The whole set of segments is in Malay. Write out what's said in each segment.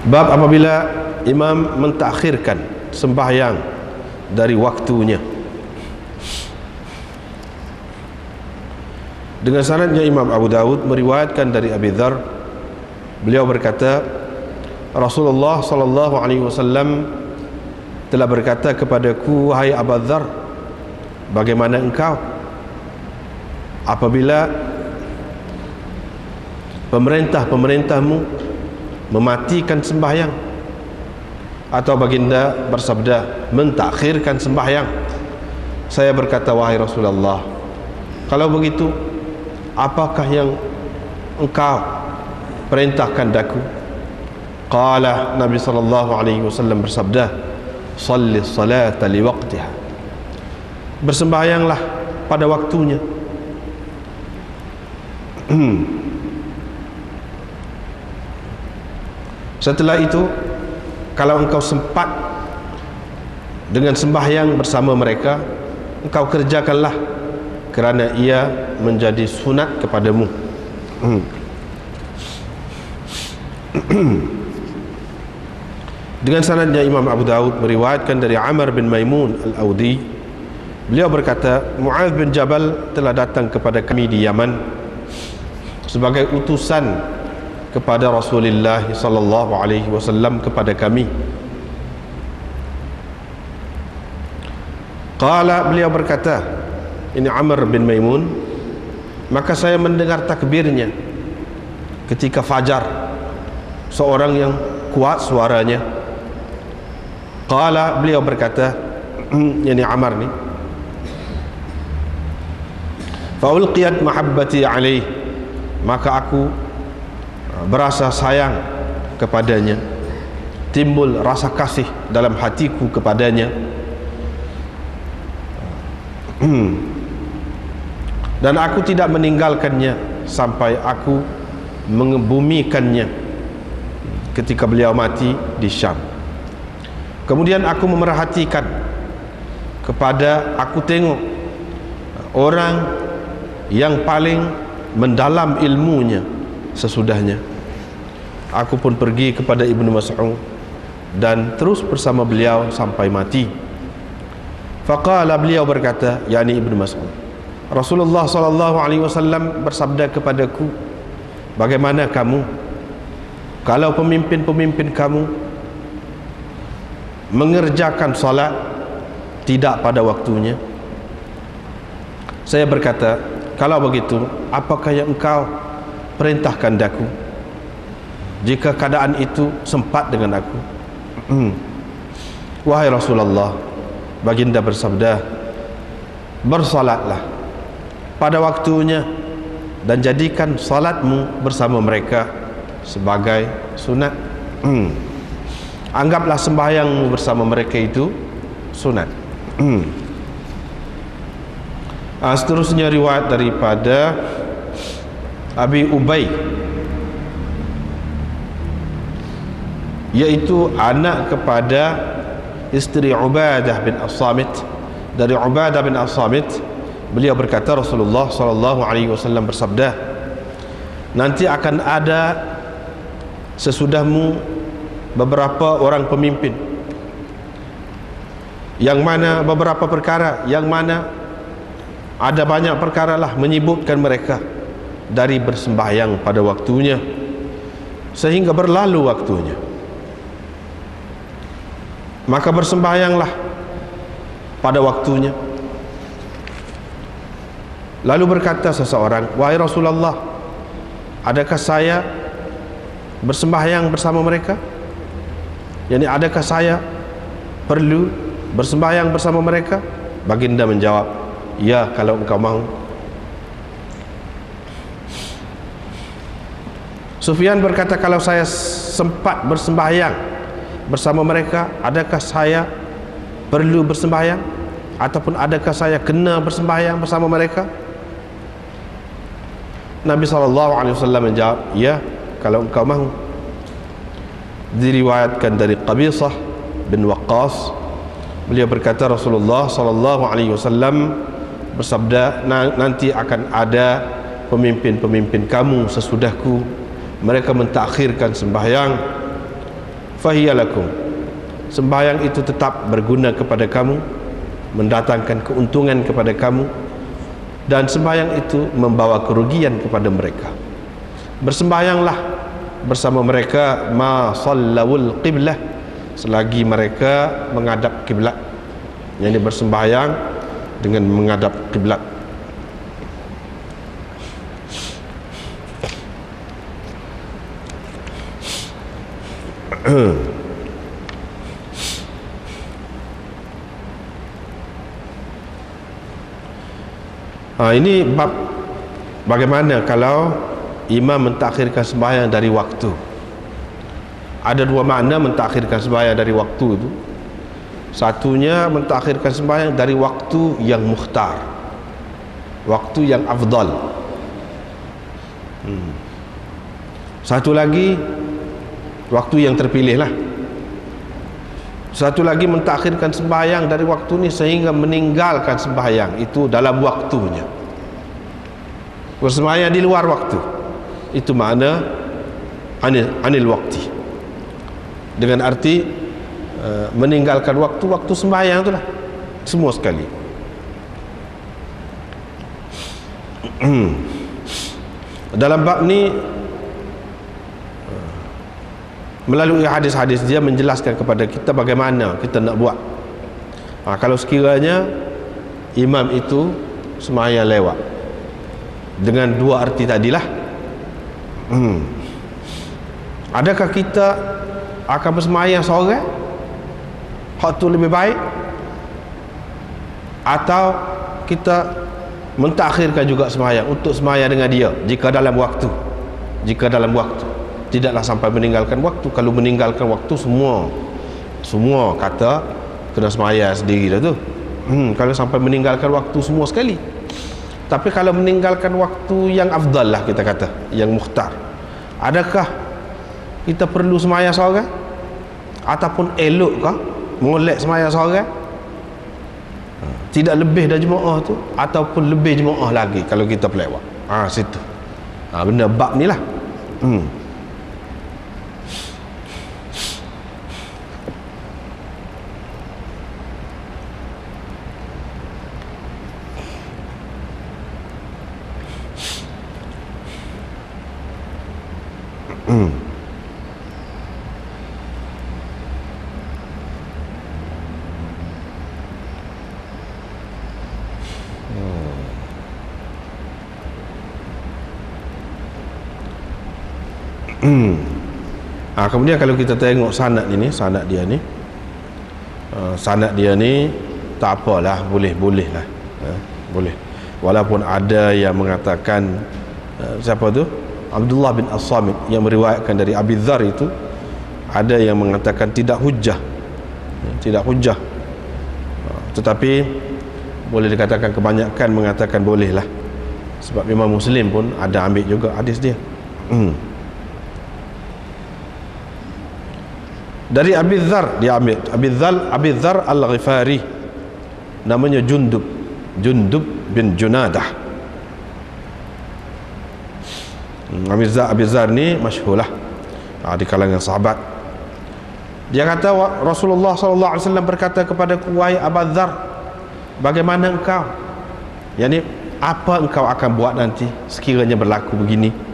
Bab apabila imam mentakhirkan sembahyang dari waktunya. Dengan sanadnya Imam Abu Dawud meriwayatkan dari Abi Dzar, beliau berkata, Rasulullah sallallahu alaihi wasallam telah berkata kepadaku, wahai Abu Dzar, bagaimana engkau apabila pemerintah-pemerintahmu mematikan sembahyang? Atau baginda bersabda, mentakhirkan sembahyang. Saya berkata, wahai Rasulullah, kalau begitu, apakah yang engkau perintahkan daku? Qala, Nabi sallallahu alaihi wasallam bersabda, shalli salata li waqtiha, bersembahyanglah pada waktunya. Setelah itu, kalau engkau sempat dengan sembahyang bersama mereka, engkau kerjakanlah, kerana ia menjadi sunat kepadamu. Dengan sanadnya Imam Abu Dawud meriwayatkan dari Amr bin Maimun Al-Audi, beliau berkata, Mu'adz bin Jabal telah datang kepada kami di Yaman sebagai utusan kepada Rasulullah sallallahu alaihi wasallam kepada kami. Qala, beliau berkata, ini Amr bin Maimun, maka saya mendengar takbirnya ketika fajar, seorang yang kuat suaranya. Qala, beliau berkata, ini Amr ni, fa ulqiyat mahabbati alaih, maka aku berasa sayang kepadanya, timbul rasa kasih dalam hatiku kepadanya. Dan aku tidak meninggalkannya sampai aku mengebumikannya ketika beliau mati di Syam. Kemudian aku memerhatikan kepada, aku tengok orang yang paling mendalam ilmunya sesudahnya. Aku pun pergi kepada Ibnu Mas'ud dan terus bersama beliau sampai mati. Faqala, beliau berkata, yakni Ibnu Mas'ud, Rasulullah sallallahu alaihi wasallam bersabda kepadaku, bagaimana kamu kalau pemimpin-pemimpin kamu mengerjakan salat tidak pada waktunya? Saya berkata, kalau begitu, apakah yang engkau perintahkan daku jika keadaan itu sempat dengan aku? Wahai Rasulullah, baginda bersabda, bersalatlah pada waktunya dan jadikan salatmu bersama mereka sebagai sunat. Anggaplah sembahyangmu bersama mereka itu sunat. Seterusnya riwayat daripada Abi Ubay, yaitu anak kepada isteri Ubadah bin As-Samit. Dari Ubadah bin As-Samit, beliau berkata, Rasulullah sallallahu alaihi wasallam bersabda, nanti akan ada sesudahmu beberapa orang pemimpin, yang mana beberapa perkara, yang mana ada banyak perkara lah menyibukkan mereka dari bersembahyang pada waktunya, sehingga berlalu waktunya. Maka bersembahyanglah pada waktunya. Lalu berkata seseorang, wahai Rasulullah, adakah saya bersembahyang bersama mereka? Yani adakah saya perlu bersembahyang bersama mereka? Baginda menjawab, ya, kalau engkau mahu. Sufyan berkata, kalau saya sempat bersembahyang bersama mereka, adakah saya perlu bersembahyang? Ataupun adakah saya kena bersembahyang bersama mereka? Nabi SAW menjawab, ya, kalau engkau mahu. Diriwayatkan dari Qabisah bin Waqqas, beliau berkata, Rasulullah SAW bersabda, nanti akan ada pemimpin-pemimpin kamu sesudahku, mereka mentakhirkan sembahyang fahiyalakum. Sembahyang itu tetap berguna kepada kamu, mendatangkan keuntungan kepada kamu, dan sembahyang itu membawa kerugian kepada mereka. Bersembahyanglah bersama mereka ma sallawul qiblah, selagi mereka menghadap kiblat. Yang ini bersembahyang dengan menghadap kiblat. Ini bab bagaimana kalau imam mentakhirkan sembahyang dari waktu. Ada dua makna mentakhirkan sembahyang dari waktu itu. Satunya mentakhirkan sembahyang dari waktu yang mukhtar, waktu yang afdal. Satu lagi waktu yang terpilih lah. Satu lagi mentakhirkan sembahyang dari waktu ni sehingga meninggalkan sembahyang itu dalam waktunya. Bersembahyang di luar waktu, itu makna anil waktu, dengan arti meninggalkan waktu sembahyang itulah semua sekali. Dalam bab ni melalui hadis-hadis dia menjelaskan kepada kita bagaimana kita nak buat. Kalau sekiranya imam itu sembahyang lewat dengan dua arti tadilah, adakah kita akan bersembahyang seorang, hak tu lebih baik, atau kita mentakhirkan juga sembahyang untuk sembahyang dengan dia jika dalam waktu tidaklah sampai meninggalkan waktu. Kalau meninggalkan waktu semua kata kena sembahyang sendiri dah tu. Kalau sampai meninggalkan waktu semua sekali. Tapi kalau meninggalkan waktu yang afdal lah, kita kata yang mukhtar, adakah kita perlu sembahyang seorang, ataupun elokkah molek sembahyang seorang, tidak lebih dah jemaah tu, ataupun lebih jemaah lagi kalau kita pelewat. Situ benda bab ni lah. Kemudian kalau kita tengok sanad dia ni tak apalah, boleh lah, boleh. Walaupun ada yang mengatakan siapa tu, Abdullah bin As-Samit yang meriwayatkan dari Abi Dzar itu, ada yang mengatakan tidak hujjah, tetapi boleh dikatakan kebanyakan mengatakan boleh lah, sebab Imam Muslim pun ada ambil juga hadis dia. Dari Abi Dzar dia ambil, Abi Dzar Al-Ghifari, namanya Jundub bin Junadah. Abi Dzar ni masyhur lah di kalangan sahabat. Dia kata Rasulullah SAW berkata kepadaku, wahai Abu Dzar, bagaimana engkau, yakni apa engkau akan buat nanti sekiranya berlaku begini?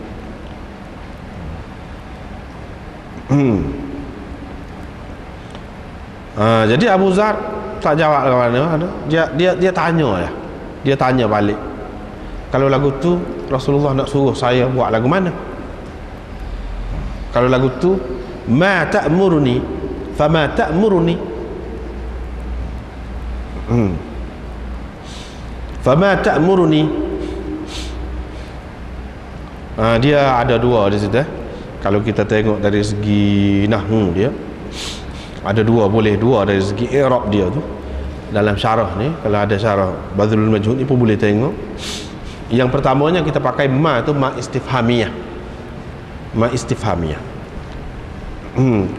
Jadi Abu Dzar tak jawab ke mana. Dia tanya lah. Dia tanya balik, kalau lagu tu Rasulullah nak suruh saya buat lagu mana? Kalau lagu tu ma ta'muruni fama ta'muruni, fama ta'muruni, dia ada dua di situ. Kalau kita tengok dari segi nahwu dia ada dua, boleh dua dari segi i'rab dia tu. Dalam syarah ni, kalau ada syarah Badrul Majhud ni pun boleh tengok. Yang pertamanya kita pakai ma tu, ma istifhamiyah.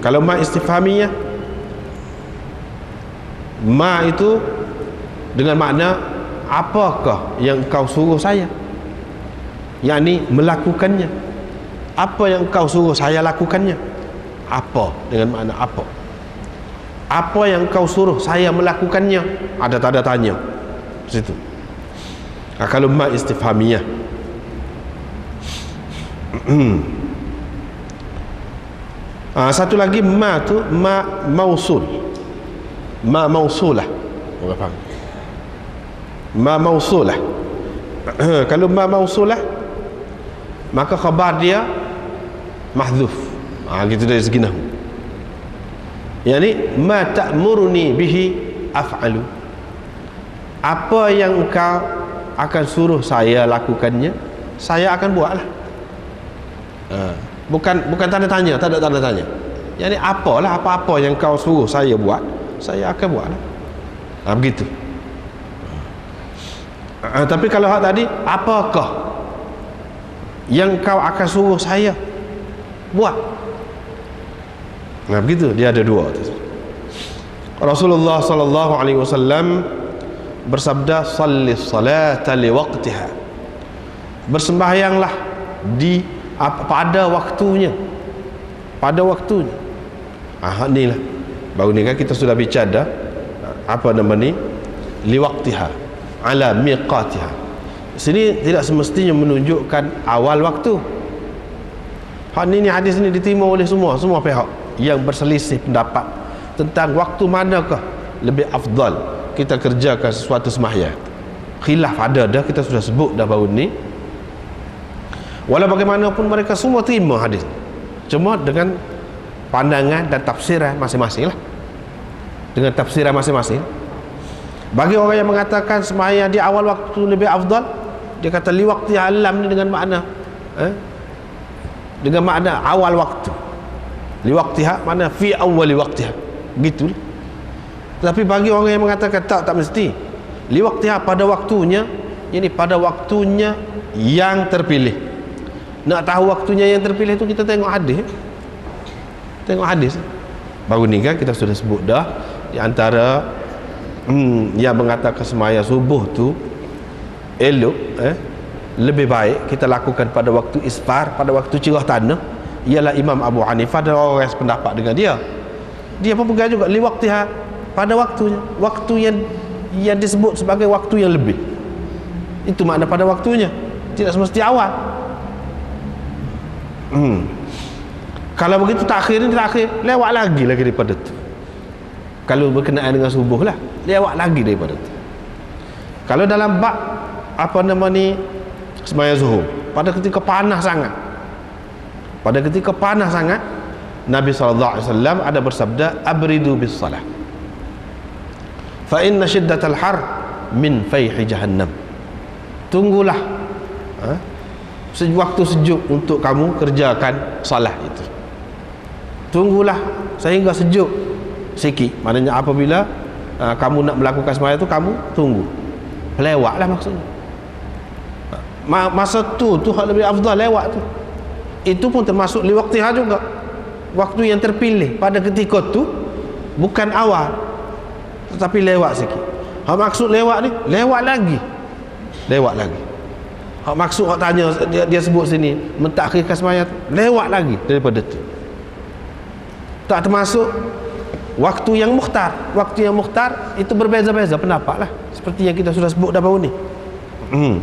Kalau ma istifhamiyah, ma itu dengan makna apakah yang kau suruh saya, yakni melakukannya. Apa yang kau suruh saya lakukannya. Apa? Dengan makna apa? Apa yang kau suruh saya melakukannya? Ada tanda tanya di situ. Kalau ma istifhamiyah. Satu lagi ma tu ma mausul. Ma mausulah. Orang faham? Ma mausulah. Kalau ma mausulah, maka khabar dia mahdzuf. Gitu dari segi nahwu. Yani ma ta'muruni bihi af'alu. Apa yang engkau akan suruh saya lakukannya, saya akan buatlah. Bukan tanda tanya, tak ada tanda tanya. Yani apalah, apa-apa yang kau suruh saya buat, saya akan buatlah. Begitu. Tapi kalau hak tadi, apakah yang kau akan suruh saya buat? Begitu, dia ada dua. Rasulullah sallallahu alaihi wasallam bersabda, "Shallis salata li waqtiha." Bersembahyanglah pada waktunya. Pada waktunya. Inilah. Baru ni kan kita sudah bicara apa nama ni? Li waqtiha, ala miqatiha. Sini tidak semestinya menunjukkan awal waktu. Ni hadis ni diterima oleh semua pihak yang berselisih pendapat tentang waktu manakah lebih afdal kita kerjakan sesuatu sembahyang. Khilaf ada dah, kita sudah sebut dah baru ni. Walau bagaimanapun mereka semua terima hadis, cuma dengan pandangan dan tafsiran masing-masing lah. Dengan tafsiran masing-masing. Bagi orang yang mengatakan sembahyang di awal waktu lebih afdal, dia kata li waqti alam ni dengan makna dengan makna awal waktu. Li waqtiha makna fi awwali waqtiha. Begitu. Tapi bagi orang yang mengatakan tak mesti. Li waqtiha pada waktunya, ini pada waktunya yang terpilih. Nak tahu waktunya yang terpilih tu kita tengok hadis. Tengok hadis. Baru ni kan kita sudah sebut dah di antara yang mengatakan sembahyang subuh tu elok, lebih baik kita lakukan pada waktu isfar, pada waktu cerah tanah, ialah Imam Abu Hanifah dan orang yang sependapat dengan dia. Dia pun pegang juga li waqtiha, pada waktunya, waktu yang disebut sebagai waktu yang lebih. Itu makna pada waktunya, tidak semesti awal. Kalau begitu takhir ni takhir, lewat lagi daripada tu. Kalau berkenaan dengan subuh lah, lewat lagi daripada tu. Kalau dalam bab apa nama ni sembahyang zuhur, pada ketika panas sangat, Nabi SAW ada bersabda, abridu bis salah fa inna shiddatal har min fayhi jahannam. Tunggulah waktu sejuk untuk kamu kerjakan salah itu. Tunggulah sehingga sejuk sikit. Maknanya apabila kamu nak melakukan sembahyang itu, kamu tunggu, lewatlah maksudnya. Masa tu hak lebih afdal lewat tu. Itu pun termasuk li waqtiha juga, waktu yang terpilih pada ketika tu, bukan awal tetapi lewat sikit. Hak maksud lewat ni, lewat lagi. Hak maksud hak tanya dia sebut sini mentakhirkan sembahyang, lewat lagi daripada tu. Tak termasuk waktu yang mukhtar. Waktu yang mukhtar itu berbeza-beza pendapat lah, seperti yang kita sudah sebut dah baru ni.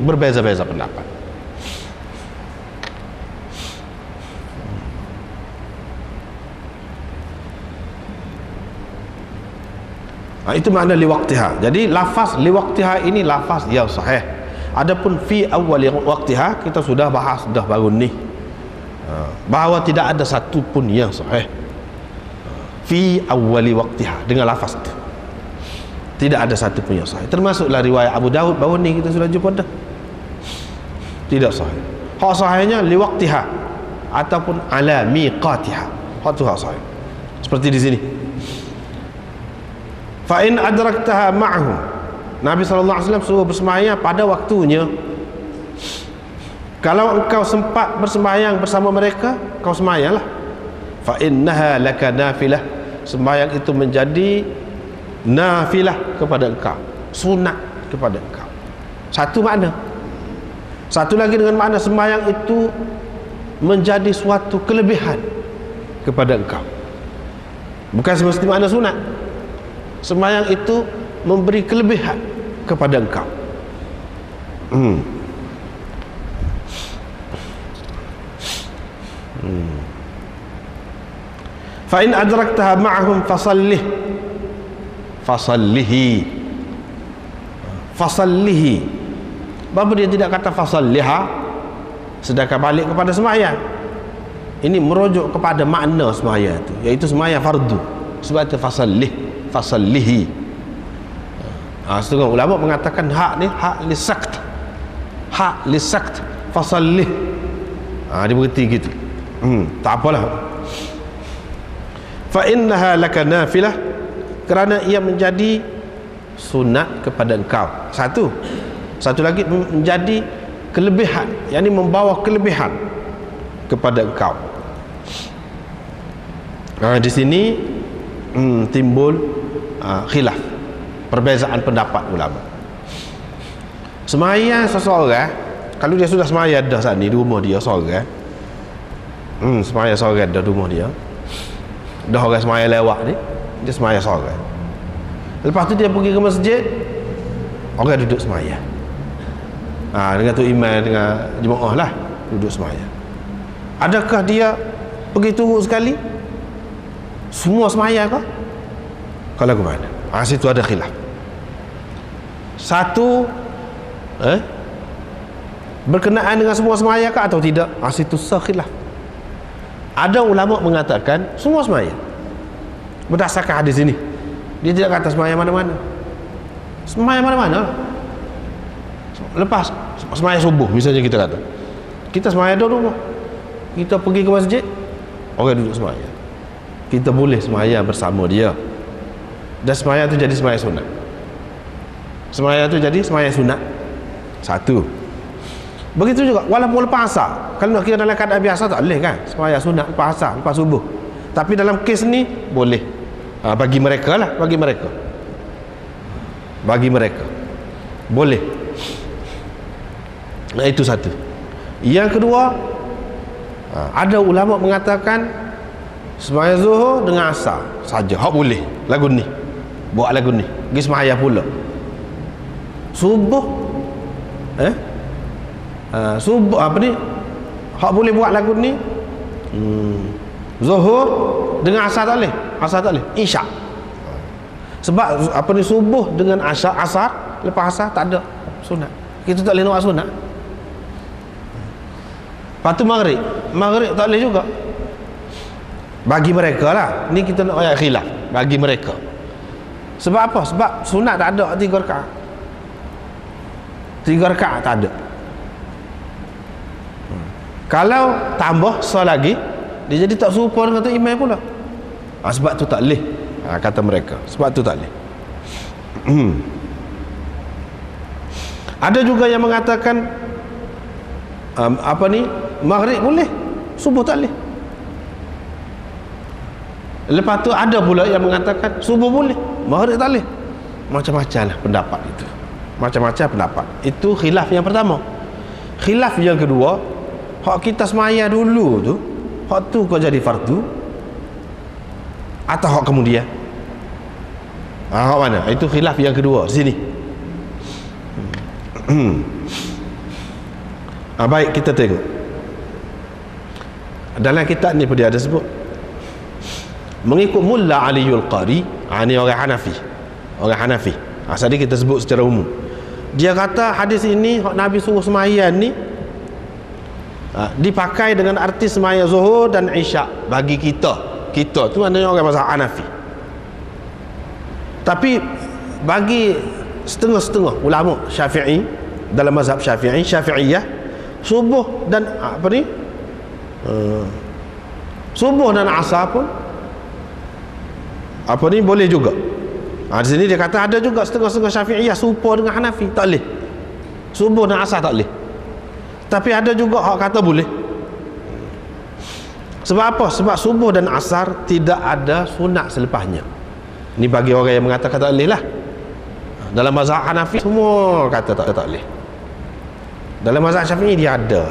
Berbeza-beza pendapat. Itu makna li waqtiha. Jadi lafaz li waqtiha ini lafaz yang sahih. Adapun fi awwali waqtiha kita sudah bahas dah baru ni, bahawa tidak ada satu pun yang sahih fi awwali waqtiha dengan lafaz itu. Tidak ada satu pun yang sahih. Termasuklah riwayat Abu Daud baru ni kita sudah jumpa dah. Tidak sahih. Hak sahihnya li waqtiha ataupun ala miqatiha. Hak tu hak sahih. Seperti di sini. Fa in adraktaha ma'hu. Nabi SAW suruh bersembahyang pada waktunya. Kalau engkau sempat bersembahyang bersama mereka, kau sembahyanglah. Fa innaha laka nafilah. Sembahyang itu menjadi nafilah kepada engkau, sunat kepada engkau. Satu makna. Satu lagi dengan makna sembahyang itu menjadi suatu kelebihan kepada engkau. Bukan semesti makna sunat. Sembahyang itu memberi kelebihan kepada engkau. Fa in adraktaha ma'ahum fasallihi. Bapa dia tidak kata fasalliha, sedangkan balik kepada sembahyang. Ini merujuk kepada makna sembahyang itu, iaitu sembahyang fardu. Sebab itu fasallihi. Setengah ulama mengatakan hak ni hak lisakt fasallih. Dia berarti gitu. Tak apalah. Fa innaha laka nafilah, kerana ia menjadi sunat kepada engkau. Satu lagi menjadi kelebihan, yakni membawa kelebihan kepada engkau. Di sini timbul khilaf, perbezaan pendapat ulama. Sembahyang seseorang, kalau dia sudah sembahyang dah saat ni di rumah dia seorang, sembahyang seorang dah di rumah dia, dah orang sembahyang lewat ni, dia sembahyang seorang. Lepas tu dia pergi ke masjid, orang duduk sembahyang. Dengan tu imam dengan jemaah lah duduk sembahyang. Adakah dia pergi turun sekali semua sembahyang kah? Kalau ke mana? Situ ada khilaf. Satu berkenaan dengan semua sembahyang kah atau tidak? Situ khilaf. Ada ulama mengatakan semua sembahyang berdasarkan hadis ini. Dia tidak kata sembahyang mana-mana. Sembahyang mana-mana. Lepas sembahyang subuh misalnya kita kata, kita sembahyang di rumah, kita pergi ke masjid, orang duduk sembahyang, kita boleh sembahyang bersama dia, dan sembahyang itu jadi sembahyang sunat. Sembahyang itu jadi sembahyang sunat. Satu. Begitu juga walaupun lepas asar, kalau nak kira dalam keadaan biasa tak boleh kan sembahyang sunat lepas asar, lepas subuh. Tapi dalam kes ni boleh. Bagi mereka lah, bagi mereka boleh. Itu satu. Yang kedua, ada ulama mengatakan sembahyang zuhur dengan asar saja hak boleh. Lagu ni, buat lagu ni, pergi sembahyang pula. Subuh subuh apa ni, hak boleh buat lagu ni. Zuhur dengan asar tak boleh. Asar tak boleh. Isyak. Sebab apa ni, subuh dengan asar lepas asar tak ada sunat. Kita tak boleh nak sunat. Lepas tu maghrib tak boleh juga. Bagi mereka lah. Ni kita nak ayat khilaf. Bagi mereka. Sebab apa? Sebab sunat tak ada 3 rakaat. 3 rakaat tak ada. Kalau tambah lagi, dia jadi tak serupa dengan tu imam pula. Sebab tu tak boleh, kata mereka. Sebab tu tak boleh. Ada juga yang mengatakan maghrib boleh, subuh tak boleh. Lepas tu ada pula yang mengatakan subuh boleh, maghrib tak boleh. Macam-macam lah pendapat itu. Macam-macam pendapat. Itu khilaf yang pertama. Khilaf yang kedua, hak kita semaya dulu tu, hak tu kau jadi fardu atau hak kemudian? Hak mana? Itu khilaf yang kedua sini. Baik, kita tengok dalam kitab ni pun dia ada sebut mengikut Mulla Aliul Qari. Ni orang Hanafi. Tadi kita sebut secara umum. Dia kata hadis ini hak Nabi suruh sembahyang ni dipakai dengan arti sembahyang zuhur dan isyak bagi kita tu maknanya orang mazhab Hanafi. Tapi bagi setengah-setengah ulama Syafi'i, dalam mazhab Syafi'iyah, subuh dan subuh dan asar pun boleh juga. Di sini dia kata ada juga setengah-setengah Syafi'iyah serupa dengan Hanafi, tak boleh. Subuh dan asar tak boleh. Tapi ada juga hak kata boleh. Sebab apa? Sebab subuh dan asar tidak ada sunat selepasnya. Ini bagi orang yang mengatakan tak boleh lah. Dalam mazhab Hanafi semua kata tak boleh. Dalam mazhab Syafi'i dia ada.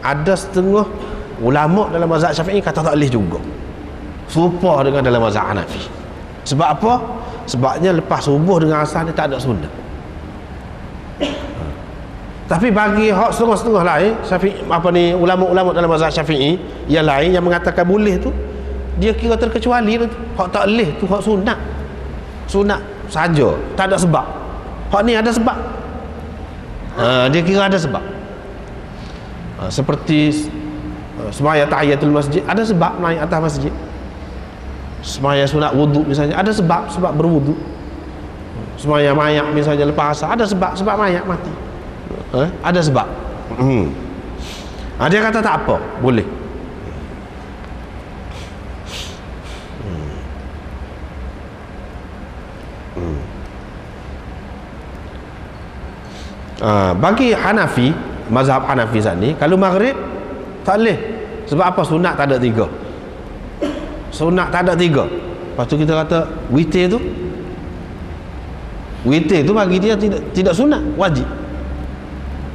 Ada setengah ulama dalam mazhab Syafi'i kata tak boleh juga. serupa dengan dalam mazhab Hanafi. Sebab apa? Sebabnya lepas subuh dengan asar ni tak ada sunnah. Tapi bagi hak setengah-setengah lain, ulama-ulama dalam mazhab Syafi'i yang lain yang mengatakan boleh tu, dia kira terkecuali tu. Hak tak boleh tu hak sunat. Sunat saja, tak ada sebab. Hak ni ada sebab. Dia kira ada sebab. Seperti semaya tahiyatul masjid, ada sebab naik atas masjid. Semaya sunat wuduk misalnya, ada sebab berwuduk. Semaya mayat misalnya lepas asar, ada sebab mayat mati. Ada sebab. Dia kata tak apa, boleh. Bagi Hanafi, mazhab Hanafi saat ni, kalau maghrib tak boleh. Sebab apa? Sunat tak ada 3. Sunat tak ada 3. Lepas tu kita kata witir tu bagi dia tidak sunat, wajib.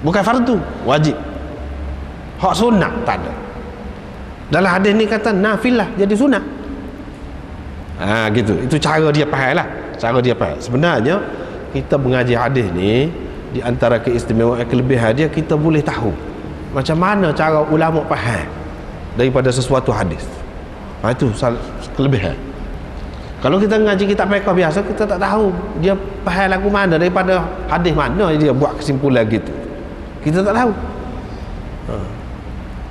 Bukan fardu, wajib. Hak sunat tak ada. Dalam hadis ni kata nafilah jadi sunat. Gitu. Itu cara dia faham lah. Cara dia faham. Sebenarnya kita mengaji hadis ni, di antara keistimewaan kelebihan dia, kita boleh tahu macam mana cara ulama faham daripada sesuatu hadis. Itu kelebihan. Kalau kita ngaji kitab fiqh biasa, kita tak tahu dia faham lagu mana, daripada hadis mana dia buat kesimpulan gitu. Kita tak tahu.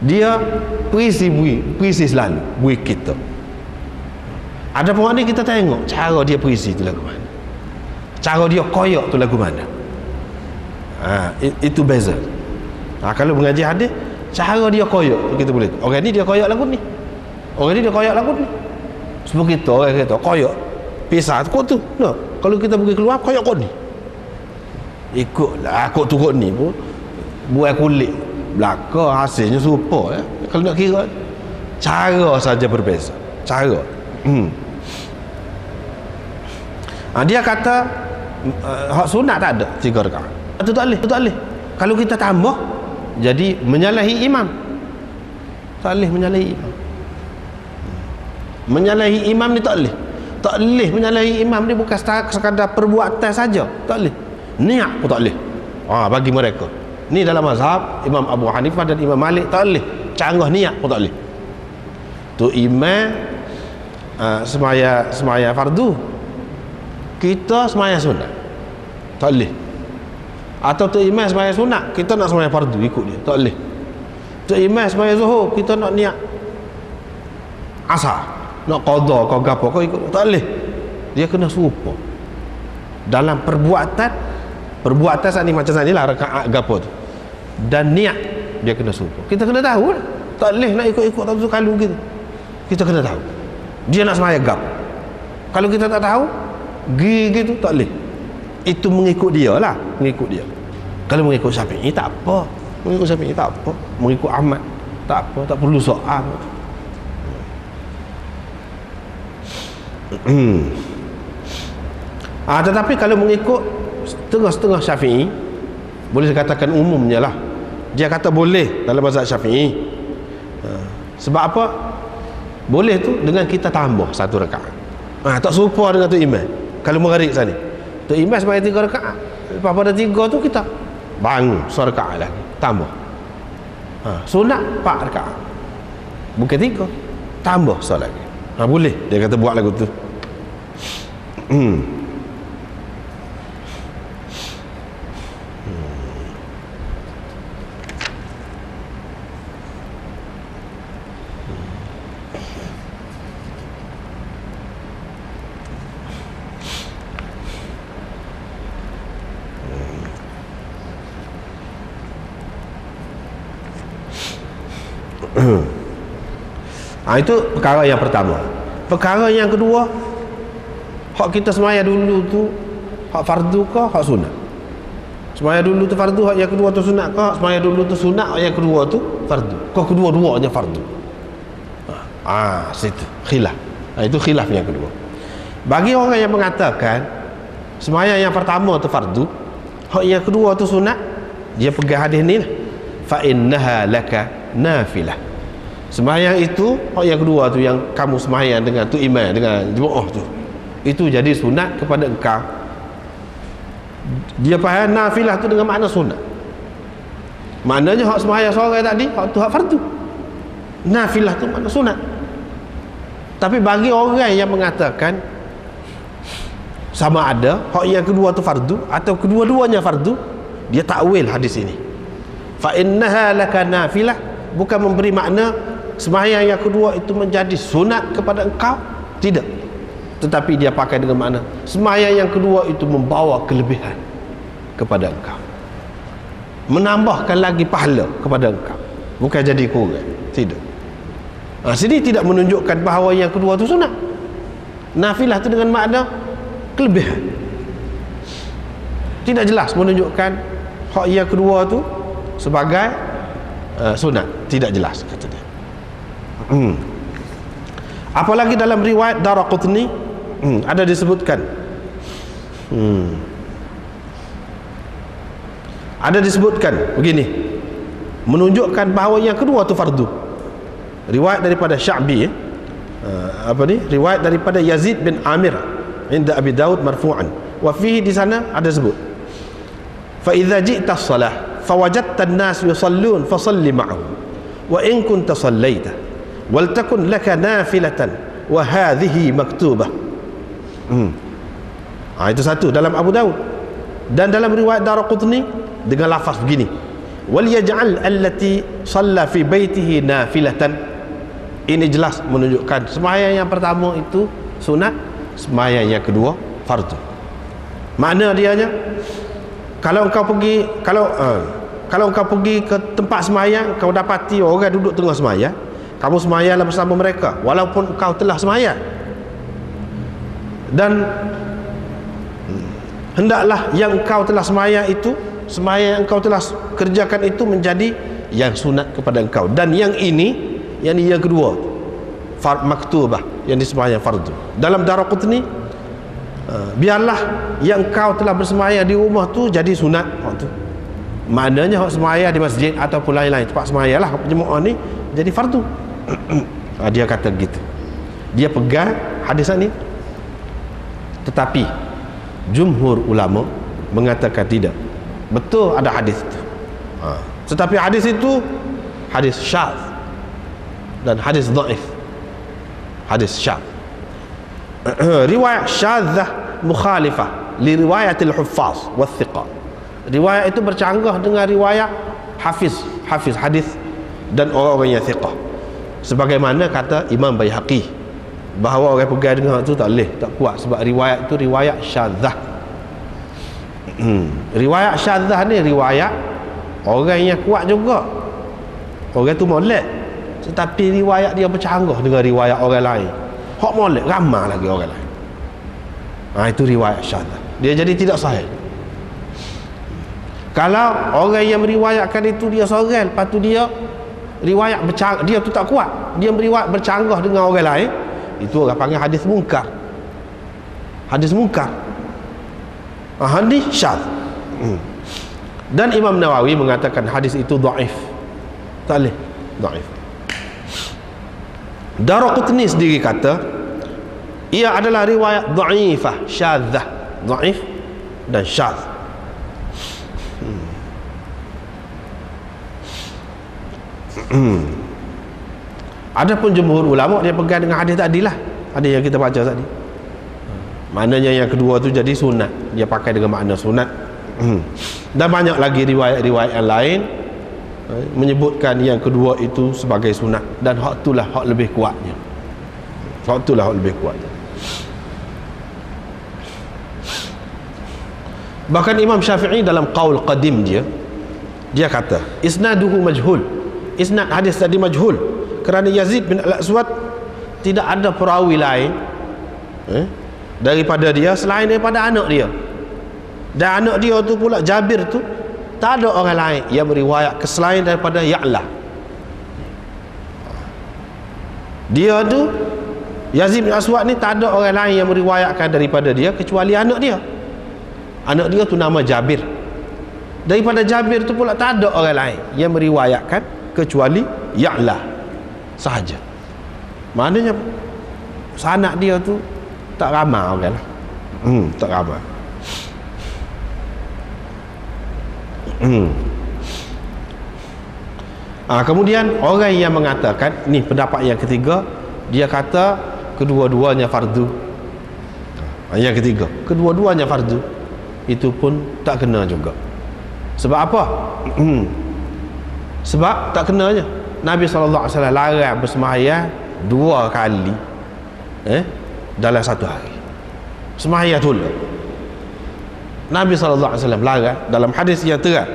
Dia puisi selalu buih kita. Ada pun ni kita tengok cara dia puisi tu lagu mana, cara dia koyak tu lagu mana. Itu beza. Kalau mengaji hadis, cara dia koyak kita boleh. Orang ni dia koyak lagu ni, orang ni dia koyak lagu ni. Sebab kita orang kata koyak pisah kod tu. No. Kalau kita pergi keluar, koyak kod ni, ikutlah kod tu kod ni pun buat kulit belakang, hasilnya serupa ya. Kalau nak kira, cara saja berbeza. Cara. Dia kata hak sunat tak ada 3 rakaat. Itu tak boleh. Kalau kita tambah, jadi menyalahi imam. Tak boleh menyalahi imam. Menyalahi imam ni tak boleh. Tak boleh menyalahi imam ni bukan sekadar perbuatan saja. Tak boleh. Niat pun tak boleh. Bagi mereka. Ni dalam mazhab Imam Abu Hanifah dan Imam Malik tak boleh. Canggah niat pun tak boleh. Tu imam semaya fardu, kita semaya sunat, tak boleh. Atau tu imam semaya sunat, kita nak semaya fardu ikut dia, tak boleh. Tu imam semaya zuhur, kita nak niat asar, nak qada kau gapo kau ikut, tak boleh. Dia kena serupa dalam perbuatan saat ni, macam saat ni lah rakaat gapo tu, dan niat dia kena serupa. Kita kena tahu lah. Tak boleh nak ikut-ikut tak kalau gitu. Kita kena tahu dia nak semaya gap. Kalau kita tak tahu gitu, tak boleh. Itu mengikut dia lah, mengikut dia. Kalau mengikut Syafi'i tak apa, mengikut Syafi'i tak apa, mengikut Ahmad tak apa, tak perlu soal. Tetapi kalau mengikut setengah-setengah Syafi'i, boleh dikatakan umumnya lah, dia kata boleh dalam mazhab Syafi'i. Sebab apa? Boleh tu dengan kita tambah 1 rakaat. Tak serupa dengan tu imam. Kalau maghrib sana, tu imam sebagai 3 rakaat. Lepas pada 3 tu kita bangun 1 rakaat lagi, tambah. Sunat 4 rakaat. Bukan 3, tambah 1 lagi. Boleh dia kata buat lagu tu. Itu perkara yang pertama. Perkara yang kedua, hak kita semaya dulu tu hak fardu ke hak sunat? Semaya dulu tu fardu, hak yang kedua tu sunat ke? Hak semaya dulu tu sunat, hak yang kedua tu fardu. Kau kedua-duanya fardu. Situ khilaf. Itu khilaf yang kedua. Bagi orang yang mengatakan semaya yang pertama tu fardu, hak yang kedua tu sunat, dia pegang hadis ni lah. Fa innaha laka nafilah. Sembahyang itu hak yang kedua tu, yang kamu sembahyang dengan tu imam, dengan jemaah tu, itu jadi sunat kepada engkau. Dia faham nafilah tu dengan makna sunat. Maknanya hak sembahyang seorang tadi, hak tu hak fardu. Nafilah tu makna sunat. Tapi bagi orang yang mengatakan sama ada hak yang kedua tu fardu atau kedua-duanya fardu, dia takwil hadis ini. Fa innaha laka nafilah, bukan memberi makna sembahyang yang kedua itu menjadi sunat kepada engkau, tidak. Tetapi dia pakai dengan makna sembahyang yang kedua itu membawa kelebihan kepada engkau, menambahkan lagi pahala kepada engkau, bukan jadi kurang, tidak. Sini tidak menunjukkan bahawa yang kedua itu sunat. Nafilah itu dengan makna kelebihan, tidak jelas menunjukkan hak yang kedua itu sebagai sunat, tidak jelas kata dia. Apalagi dalam riwayat Daraqutni ada disebutkan, ada disebutkan begini, menunjukkan bahawa yang kedua itu fardu. Riwayat daripada Sya'bi, riwayat daripada Yazid bin Amir inda Abi Daud marfu'an, wa fihi, di sana ada sebut, fa idza ji'ta as-salah fawajadta an-nas yusallun fasalli ma'ahum wa in kunta sallaita wal takun laka nafilatan wa hadhihi maktubah. Itu satu dalam Abu Daud. Dan dalam riwayat Daraqutni dengan lafaz begini, wal yaj'al allati shalla fi baitihi nafilatan. Ini jelas menunjukkan sembahyang yang pertama itu sunat, sembahyang yang kedua fardu. Makna dianya, kalau engkau pergi, kalau engkau pergi ke tempat sembahyang, kau dapati orang duduk tengah sembahyang, kamu sembahyanglah bersama mereka walaupun engkau telah sembahyang. Dan hendaklah yang engkau telah sembahyang itu, sembahyang yang engkau telah kerjakan itu menjadi yang sunat kepada engkau. Dan yang ini, yang kedua maktubah, yang disembahyang fardu. Dalam Daraqutni, biarlah yang engkau telah bersembahyang di rumah tu jadi sunat. Maknanya hak sembahyang di masjid ataupun lain-lain tempat sembahyang lah jemaah ni jadi fardu. Dia kata gitu, dia pegang hadis ni. Tetapi jumhur ulama mengatakan tidak betul ada hadis itu. Tetapi hadis itu hadis syadz dan hadis dhaif, hadis syadz. Riwayat syadzah mukhalifah li riwayatil huffaz wa thiqah. Riwayat itu bercanggah dengan riwayat hafiz hadis dan orang-orang yang thiqah. Sebagaimana kata Imam Baihaqi, bahawa orang pegang dengan itu tak boleh, tak kuat, sebab riwayat itu riwayat syadzah. Riwayat syadzah ni riwayat orang yang kuat juga, orang tu molek, tetapi riwayat dia bercanggah dengan riwayat orang lain, hak molek ramai lagi orang lain. Itu riwayat syadzah, dia jadi tidak sahih. Kalau orang yang meriwayatkan itu dia seorang, lepas tu dia riwayat bercanggah, dia tu tak kuat, dia meriwayat bercanggah dengan orang lain, itu orang panggil hadis munkar. Hadis munkar, hadis syadz. Dan Imam Nawawi mengatakan hadis itu dhaif, tak boleh, dhaif. Daraqutni sendiri kata ia adalah riwayat dhaifah, syadzah, dhaif dan syadz. Adapun jumhur ulama dia pegang dengan hadis tadi lah, hadis yang kita baca tadi. Maknanya yang kedua tu jadi sunat, dia pakai dengan makna sunat. Dan banyak lagi riwayat-riwayat yang lain menyebutkan yang kedua itu sebagai sunat, dan hak itulah hak lebih kuatnya. Hak itulah hak lebih kuatnya. Bahkan Imam Syafi'i dalam qaul qadim dia kata isnaduhu majhul, isnad hadis tadi majhul, kerana Yazid bin Al-Aswad tidak ada perawi lain daripada dia selain daripada anak dia, dan anak dia tu pula Jabir tu tak ada orang lain yang meriwayat selain daripada Ya'la. Dia tu Yazid bin Aswad ni tak ada orang lain yang meriwayatkan daripada dia kecuali anak dia. Anak dia tu nama Jabir. Daripada Jabir tu pula tak ada orang lain yang meriwayatkan kecuali Ya'la. sahaja. Maknanya sanak dia tu tak ramai orang lah. Tak ramai. Kemudian orang yang mengatakan, ni pendapat yang ketiga, dia kata kedua-duanya fardu. Yang ketiga, kedua-duanya fardu, itu pun tak kena juga. Sebab apa? Sebab tak kenanya Nabi SAW larang bersembahyang 2 kali dalam satu hari. Sembahyang tolak. Nabi SAW larang dalam hadis yang terang,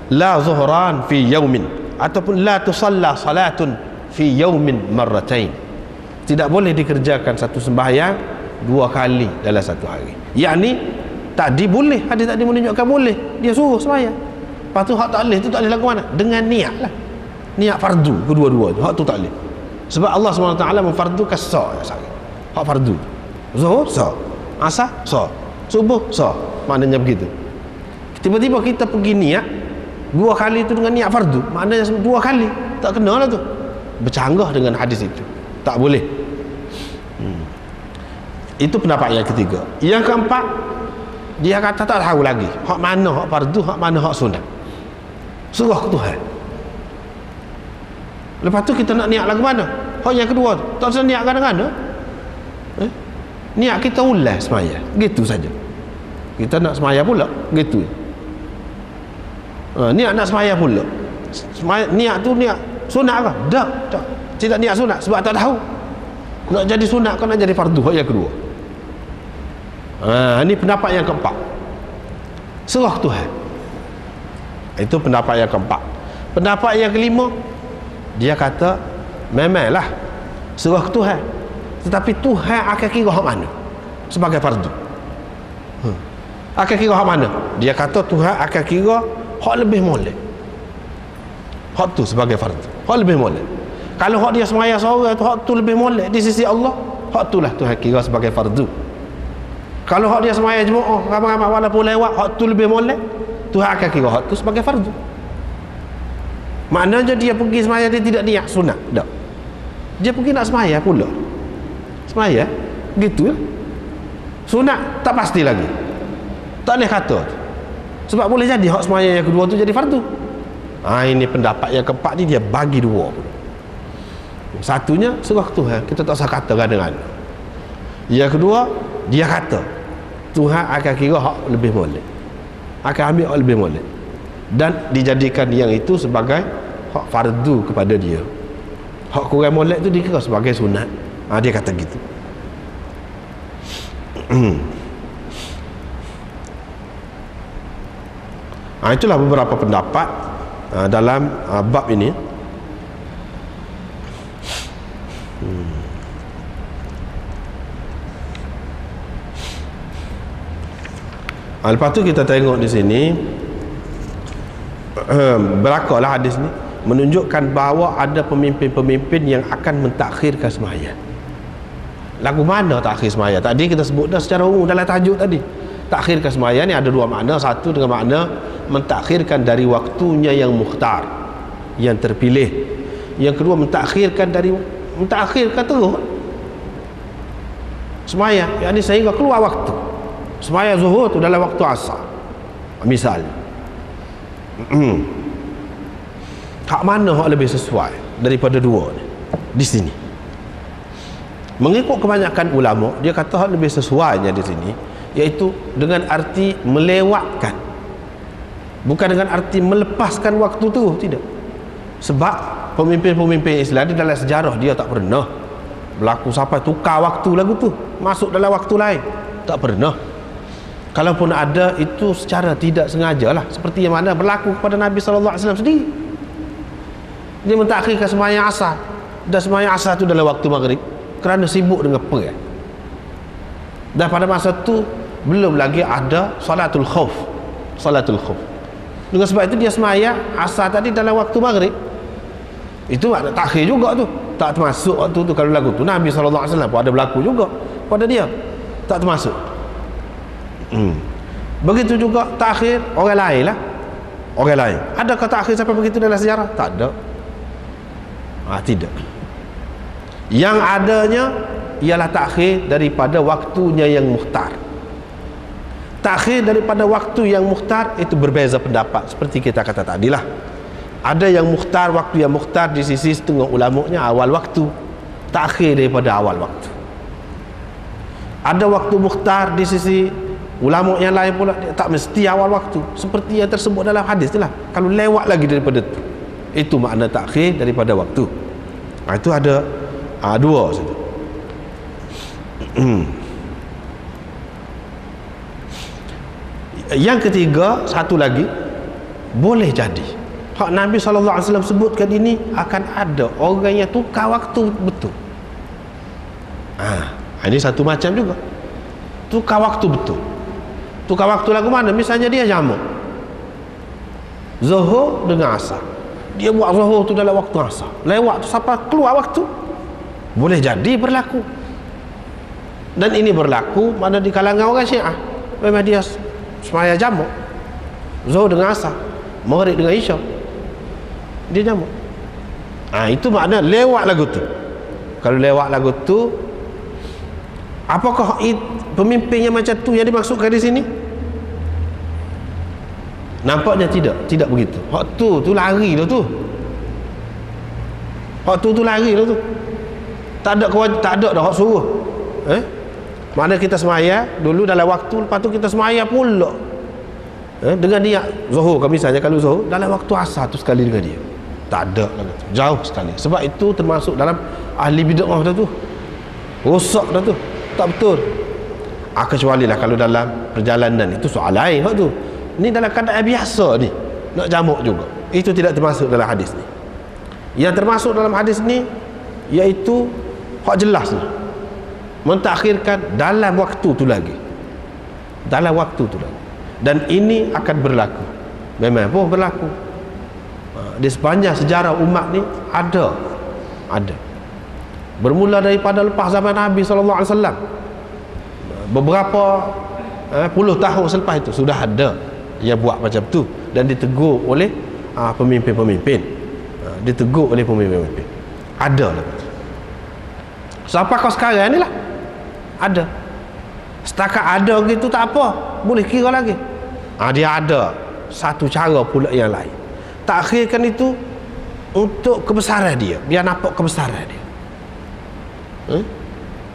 la zuhran fi yaumin, ataupun la tusalla salatun fi yaumin marratain. Tidak boleh dikerjakan satu sembahyang 2 kali dalam satu hari. Yakni tadi boleh, hadis tadi menunjukkan boleh, dia suruh sembahyang. Lepas tu hak tak boleh tu tak boleh lagu mana? Dengan niat lah, niat fardu kedua-dua tu, hak tu tak boleh. Sebab Allah SWT memfardukan sa' hak fardu. Zuhur sa', asar sa', subuh sa', maknanya begitu. Tiba-tiba kita pergi niat 2 kali itu dengan niat fardu, maknanya 2 kali, tak kena lah tu, bercanggah dengan hadis itu, tak boleh. Itu pendapat yang ketiga. Yang keempat, dia kata tak tahu lagi hak mana hak fardu, hak mana hak sunat, serah ke Tuhan. Lepas tu kita nak niat lagu mana? Hak yang kedua tu tak usah niat kadang-kadang. Niat kita ulas semaya, gitu saja. Kita nak semaya pula, gitu. Niat nak semaya pula. Niat tu niat sunat ke? Tak. Tidak niat sunat sebab tak tahu nak jadi sunat ke nak jadi fardu, hak yang kedua. Ini pendapat yang keempat, serah Tuhan. Itu pendapat yang keempat. Pendapat yang kelima, dia kata memanglah serah Tuhan, tetapi Tuhan akan kira hak mana sebagai fardu. Akan kira hak mana? Dia kata Tuhan akan kira hak lebih molek, hak tu sebagai fardu, hak lebih molek. Kalau hak dia semaya seorang tu, hak tu lebih molek di sisi Allah, hak tu lah Tuhan kira sebagai fardu. Kalau hak dia semaya jemaah ramai-ramai walaupun lewat, hak tu lebih molek, Tuhan akan kira hak tu sebagai fardu. Maknanya dia pergi semaya, dia tidak niat sunat, tak, dia pergi nak semaya pula, semaya gitu lah. Sunat tak pasti lagi, tak boleh kata, sebab boleh jadi hak semaya yang kedua tu jadi fardu. Ini pendapat yang keempat ni, dia bagi 2 pun. Satunya serah Tuhan, kita tak usah kata kadang-kadang. Yang kedua, dia kata Tuhan akan kira hak lebih molek, akan ambil hak lebih molek, dan dijadikan yang itu sebagai hak fardu kepada dia. Hak kurang molek tu dikira sebagai sunat. Dia kata gitu. Itulah beberapa pendapat dalam bab ini. Lepas tu kita tengok di sini, berakalah hadis ni menunjukkan bahawa ada pemimpin-pemimpin yang akan mentakhirkan sembahyang. Lagu mana takhir sembahyang? Tadi kita sebut dah secara umum dalam tajuk tadi. Takhirkan sembahyang ni ada 2 makna. Satu dengan makna mentakhirkan dari waktunya yang mukhtar, yang terpilih. Yang kedua mentakhirkan dari mentakhirkan terus sembahyang, yakni sehingga keluar waktu. Sembahyang zuhur tu dalam waktu asar misal. Hak mana hak lebih sesuai daripada 2 ni di sini? Mengikut kebanyakan ulama, dia kata hak lebih sesuainya di sini iaitu dengan arti melewatkan, bukan dengan arti melepaskan waktu tu, tidak. Sebab pemimpin-pemimpin Islam di dalam sejarah dia tak pernah berlaku sampai tukar waktu lagu tu masuk dalam waktu lain, tak pernah. Kalaupun ada, itu secara tidak sengaja lah, seperti yang mana berlaku kepada Nabi SAW sendiri. Dia mentakhirkan sembahyang asar, dan sembahyang asar tu dalam waktu maghrib kerana sibuk dengan perang. Dan pada masa tu belum lagi ada salatul khauf. Dengan sebab itu dia sembahyang asar tadi dalam waktu maghrib. Itu ada takhir juga tu, tak termasuk waktu tu. Kalau lagu tu Nabi SAW pun ada berlaku juga pada dia, tak termasuk. Begitu juga takhir orang lain lah, orang lain. Adakah takhir sampai begitu dalam sejarah? Tak ada. Tidak. Yang adanya ialah takhir daripada waktunya yang mukhtar. Takhir daripada waktu yang mukhtar itu berbeza pendapat, seperti kita kata tadilah. Ada yang mukhtar, waktu yang mukhtar di sisi setengah ulamanya awal waktu, takhir daripada awal waktu. Ada waktu mukhtar di sisi ulama yang lain pula, tak mesti awal waktu, seperti yang tersebut dalam hadis itulah. Kalau lewat lagi daripada itu makna takhir daripada waktu. Itu ada dua saja. Yang ketiga, satu lagi, boleh jadi hak Nabi SAW sebutkan ini akan ada orang yang tukar waktu betul. Ini satu macam juga, tukar waktu betul. Tukar waktu lagu mana? Misalnya dia jamak Zuhur dengan Asar, dia buat Zuhur tu dalam waktu Asar, lewat tu sampai keluar waktu, boleh jadi berlaku. Dan ini berlaku mana di kalangan orang Syiah, memang dia semaya jamak Zuhur dengan Asar, Maghrib dengan Isya, dia jamak. Itu makna lewat lagu tu. Kalau lewat lagu tu, apakah pemimpin yang macam tu yang dimaksudkan di sini? Nampaknya tidak begitu. Hak tu lari dah tu. Hak tu lari dah tu. Tak ada dah hak suruh. Mana kita semaya dulu dalam waktu, lepas tu kita semaya pula dengan dia Zuhur kan, misalnya kalau Zuhur dalam waktu Asar tu sekali dengan dia. Tak ada lagi, jauh sekali. Sebab itu termasuk dalam ahli bid'ah dah tu, rosak dah tu, tak betul. Kecuali lah kalau dalam perjalanan, itu soal lain hak tu. Ni dalam keadaan biasa ni nak jamak juga, itu tidak termasuk dalam hadis ni. Yang termasuk dalam hadis ni iaitu hak jelas ni, mentakhirkan dalam waktu tu lagi, dalam waktu tu lagi. Dan ini akan berlaku, memang pun berlaku di sepanjang sejarah umat ni. Ada bermula daripada lepas zaman Nabi SAW, beberapa puluh tahun selepas itu sudah ada yang buat macam tu, dan ditegur oleh pemimpin-pemimpin, ditegur oleh pemimpin-pemimpin. Ada lah. Sampai kau sekarang ni lah ada. Setakat ada gitu tak apa, boleh kira lagi. Dia ada satu cara pula yang lain, takhirkan itu untuk kebesaran dia, biar nampak kebesaran dia.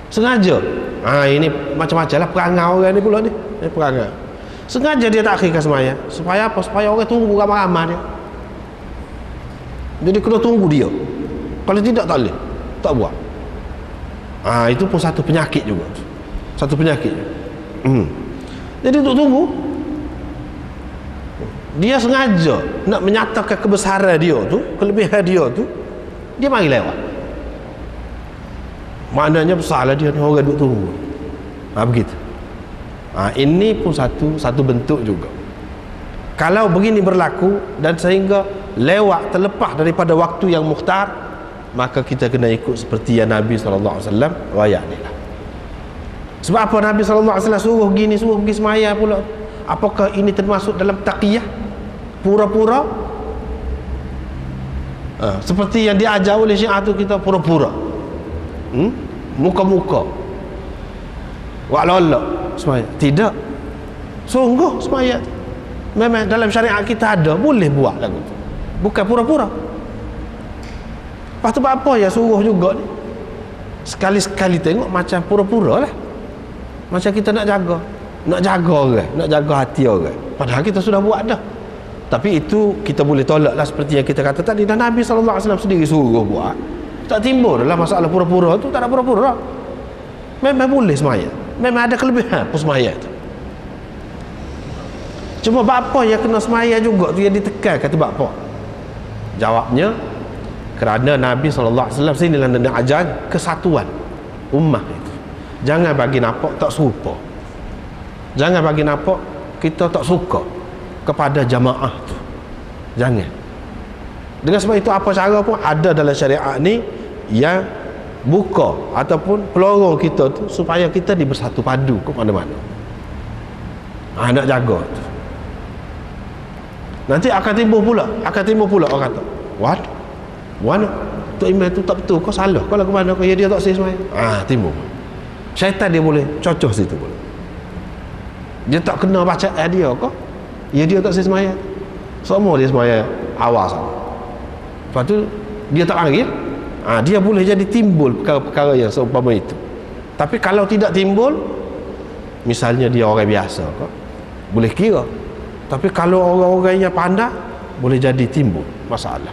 Sengaja. Ini macam-macam lah perangai orang ni pula ni. Perangai sengaja dia takhirkan semaya. Supaya apa? Supaya orang tunggu ramai-ramai dia. Jadi kena tunggu dia. Kalau tidak tak boleh, tak buat. Itu pun satu penyakit juga, satu penyakit. Jadi untuk tunggu, dia sengaja nak menyatakan kebesaran dia tu, kelebihan dia tu, dia mari lewat. Maknanya besarlah dia ni, orang duduk tunggu. Begitu. Ini pun satu bentuk juga. Kalau begini berlaku dan sehingga lewat, terlepas daripada waktu yang mukhtar, maka kita kena ikut seperti yang Nabi SAW rakyat ni lah. Sebab apa Nabi SAW suruh pergi semaya pula? Apakah ini termasuk dalam taqiyah? Pura-pura? Seperti yang diajar oleh Syiah tu, kita pura-pura, muka-muka, wak lolok semaya. Tidak, sungguh semaya memang dalam syariat kita ada, boleh buat lagu tu, bukan pura-pura. Lepas tu apa ya suruh juga ni, sekali-sekali tengok macam pura-pura lah, macam kita nak jaga orang, nak jaga hati orang, padahal kita sudah buat dah. Tapi itu kita boleh tolak lah, seperti yang kita kata tadi. Dan Nabi SAW sendiri suruh buat, tak timbul dalam masalah pura-pura tu, tak ada pura-pura. Memang boleh semaya, memang ada kelebihan pun semaya tu. Cuma apa yang kena semaya juga tu yang ditekan, kata apa? Jawabnya, kerana Nabi SAW sini lah nak ajar kesatuan ummah itu. Jangan bagi nampak tak serupa, jangan bagi nampak kita tak suka kepada jamaah tu, jangan. Dengan sebab itu apa cara pun ada dalam syariat ni yang buka ataupun pelorong kita tu supaya kita bersatu padu ke mana-mana. Nak jaga tu. Nanti akan timbul pula orang kata, what? Tok Imam tu tak betul, kau salah, kau lagu mana kau, ya dia tak sah sembahyang. Timbul syaitan, dia boleh cocoh situ boleh. Dia tak kena bacaan dia kau, ya dia tak sah sembahyang. Semua dia sembahyang awal sama. Lepas tu dia tak panggil, dia boleh jadi timbul perkara-perkara yang seumpama itu. Tapi kalau tidak timbul, misalnya dia orang biasa kau, boleh kira. Tapi kalau orang-orang yang pandai, boleh jadi timbul masalah.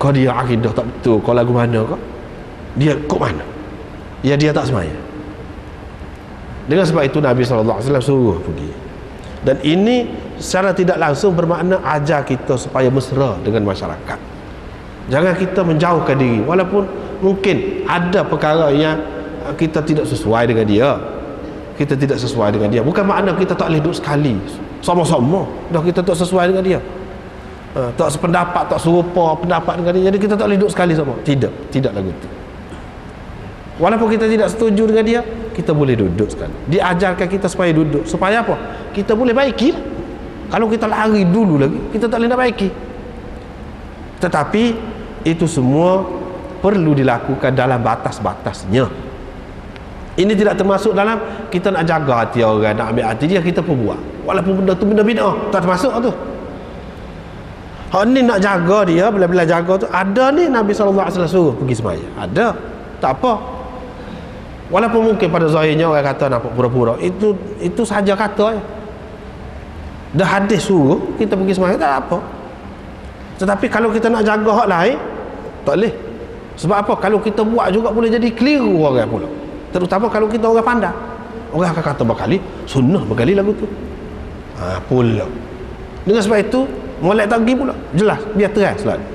Kau dia akidah tak betul, kau lagu mana kau, dia kok mana, ya dia tak semaya. Dengan sebab itu Nabi SAW suruh pergi. Dan ini secara tidak langsung bermakna ajar kita supaya mesra dengan masyarakat. Jangan kita menjauhkan diri, walaupun mungkin ada perkara yang kita tidak sesuai dengan dia. Kita tidak sesuai dengan dia, bukan makna kita tak boleh duduk sekali sama-sama dah kita tak sesuai dengan dia, tak sependapat, tak serupa pendapat dengan dia, jadi kita tak boleh duduk sekali sama. Tidak lagu itu. Walaupun kita tidak setuju dengan dia, kita boleh duduk sekali. Diajarkan kita supaya duduk, supaya apa? Kita boleh baiki. Kalau kita lari dulu lagi, kita tak boleh nak baiki. Tetapi itu semua perlu dilakukan dalam batas-batasnya. Ini tidak termasuk dalam kita nak jaga hati orang, nak ambil hati dia, kita pun buat. Walaupun benda tu benda bid'ah, tak termasuk tu. Hak ni nak jaga dia, bila-bila jaga tu, ada ni Nabi SAW suruh pergi sembahyang. Ada, tak apa. Walaupun mungkin pada zahirnya orang kata nampak pura-pura, itu saja kata ya. Dah hadis suruh kita pergi sembahyang, tak apa. Tetapi kalau kita nak jaga hak lain, tak boleh. Sebab apa? Kalau kita buat juga boleh jadi keliru orang pula. Terutama kalau kita orang pandai, orang akan kata berkali sunnah, berkali lagu tu pula. Dengan sebab itu molek tak pergi pula, jelas biar terang selalu.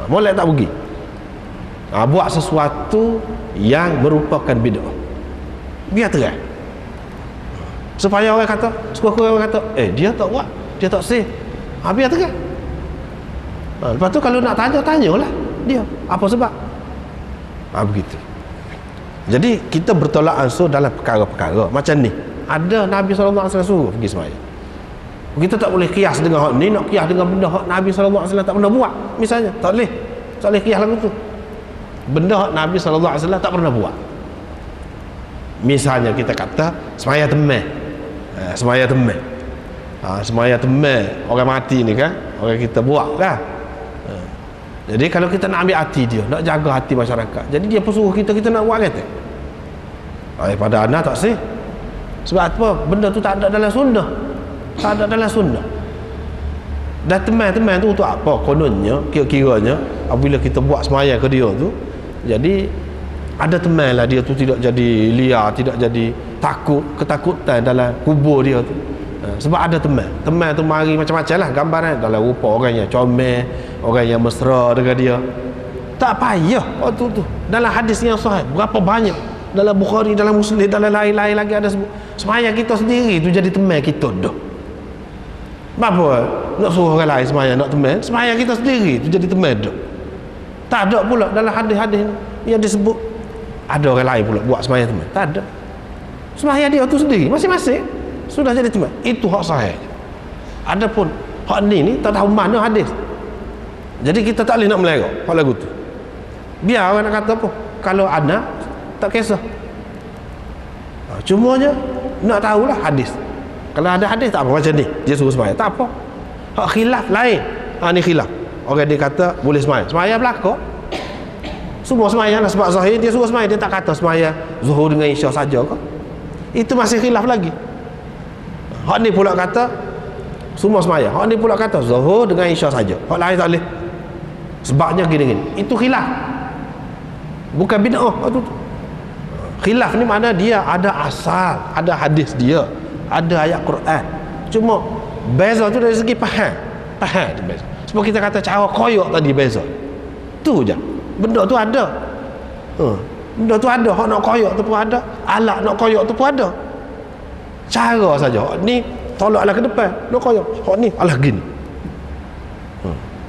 Molek tak pergi, buat sesuatu yang merupakan bid'ah, biar terang, supaya orang kata, sekurang-kurang orang kata dia tak buat, dia tak sah, biar terang. Lepas tu kalau nak tanya, tanyalah dia apa sebab. Begitu. Jadi kita bertolak ansur dalam perkara-perkara macam ni. Ada Nabi SAW suruh pergi sembahyang. Kita tak boleh kias dengan hak ni, nak kias dengan benda hak Nabi SAW tak pernah buat. Misalnya, tak boleh kias lagu tu. Benda hak Nabi SAW tak pernah buat. Misalnya kita kata sembahyang teman. Sembahyang teman orang mati ni kan, orang kita buat kan. Jadi kalau kita nak ambil hati dia, nak jaga hati masyarakat, jadi dia pun suruh kita nak buat kata. Pada anak tak sih. Sebab apa? Benda tu tak ada dalam sunnah. Tak ada dalam sunnah. Dan teman-teman tu untuk apa? Kononnya, kira-kiranya apabila kita buat semayang ke dia tu, jadi ada teman lah dia tu tidak jadi liar, tidak jadi takut, ketakutan dalam kubur dia tu. Sebab ada teman tu mari macam-macam lah gambaran, dalam rupa orang yang comel, orang yang mesra dengan dia. Tak payah waktu tu. Dalam hadis yang sahih berapa banyak, dalam Bukhari, dalam Muslim, dalam lain-lain lagi ada sebut semayang kita sendiri tu jadi teman kita dah. Apa nak suruh orang lain semayang, nak teman, semayang kita sendiri tu jadi teman dah. Tak ada pula dalam hadis-hadis yang disebut ada orang lain pula buat semayang teman. Tak ada. Semayang dia tu sendiri masing-masing sudah jadi teman. Itu hak sahih. Adapun hak ni tak tahu mana hadis. Jadi kita tak boleh nak melera hak lagu tu. Biar orang nak kata apa, kalau anak tak kisah. Cumanya nak tahulah hadis. Kalau ada hadis tak apa, macam ni dia suruh sembahyang, tak apa. Hak khilaf lain. Ni khilaf. Orang dia kata boleh sembahyang. Sembahyang belaka. Semua sembahyang lah, sebab zahir dia suruh sembahyang, dia tak kata sembahyang zuhur dengan isya saja ke. Itu masih khilaf lagi. Hak ni pula kata semua sembahyang. Hak ni pula kata zuhur dengan isya saja. Hak lain tak boleh. Sebabnya gini-gini. Itu khilaf. Bukan bid'ah waktu tu. Khilaf ni makna dia ada asal, ada hadis dia, ada ayat Quran. Cuma beza tu dari segi faham. Faham tu beza. Sebab kita kata cara koyok tadi beza. Tu je. Benda tu ada. Benda tu ada. Hak nak koyok tu pun ada. Alat nak koyok tu pun ada. Cara saja. Hak ni tolaklah ke depan, nak koyok. Hak ni alah gini.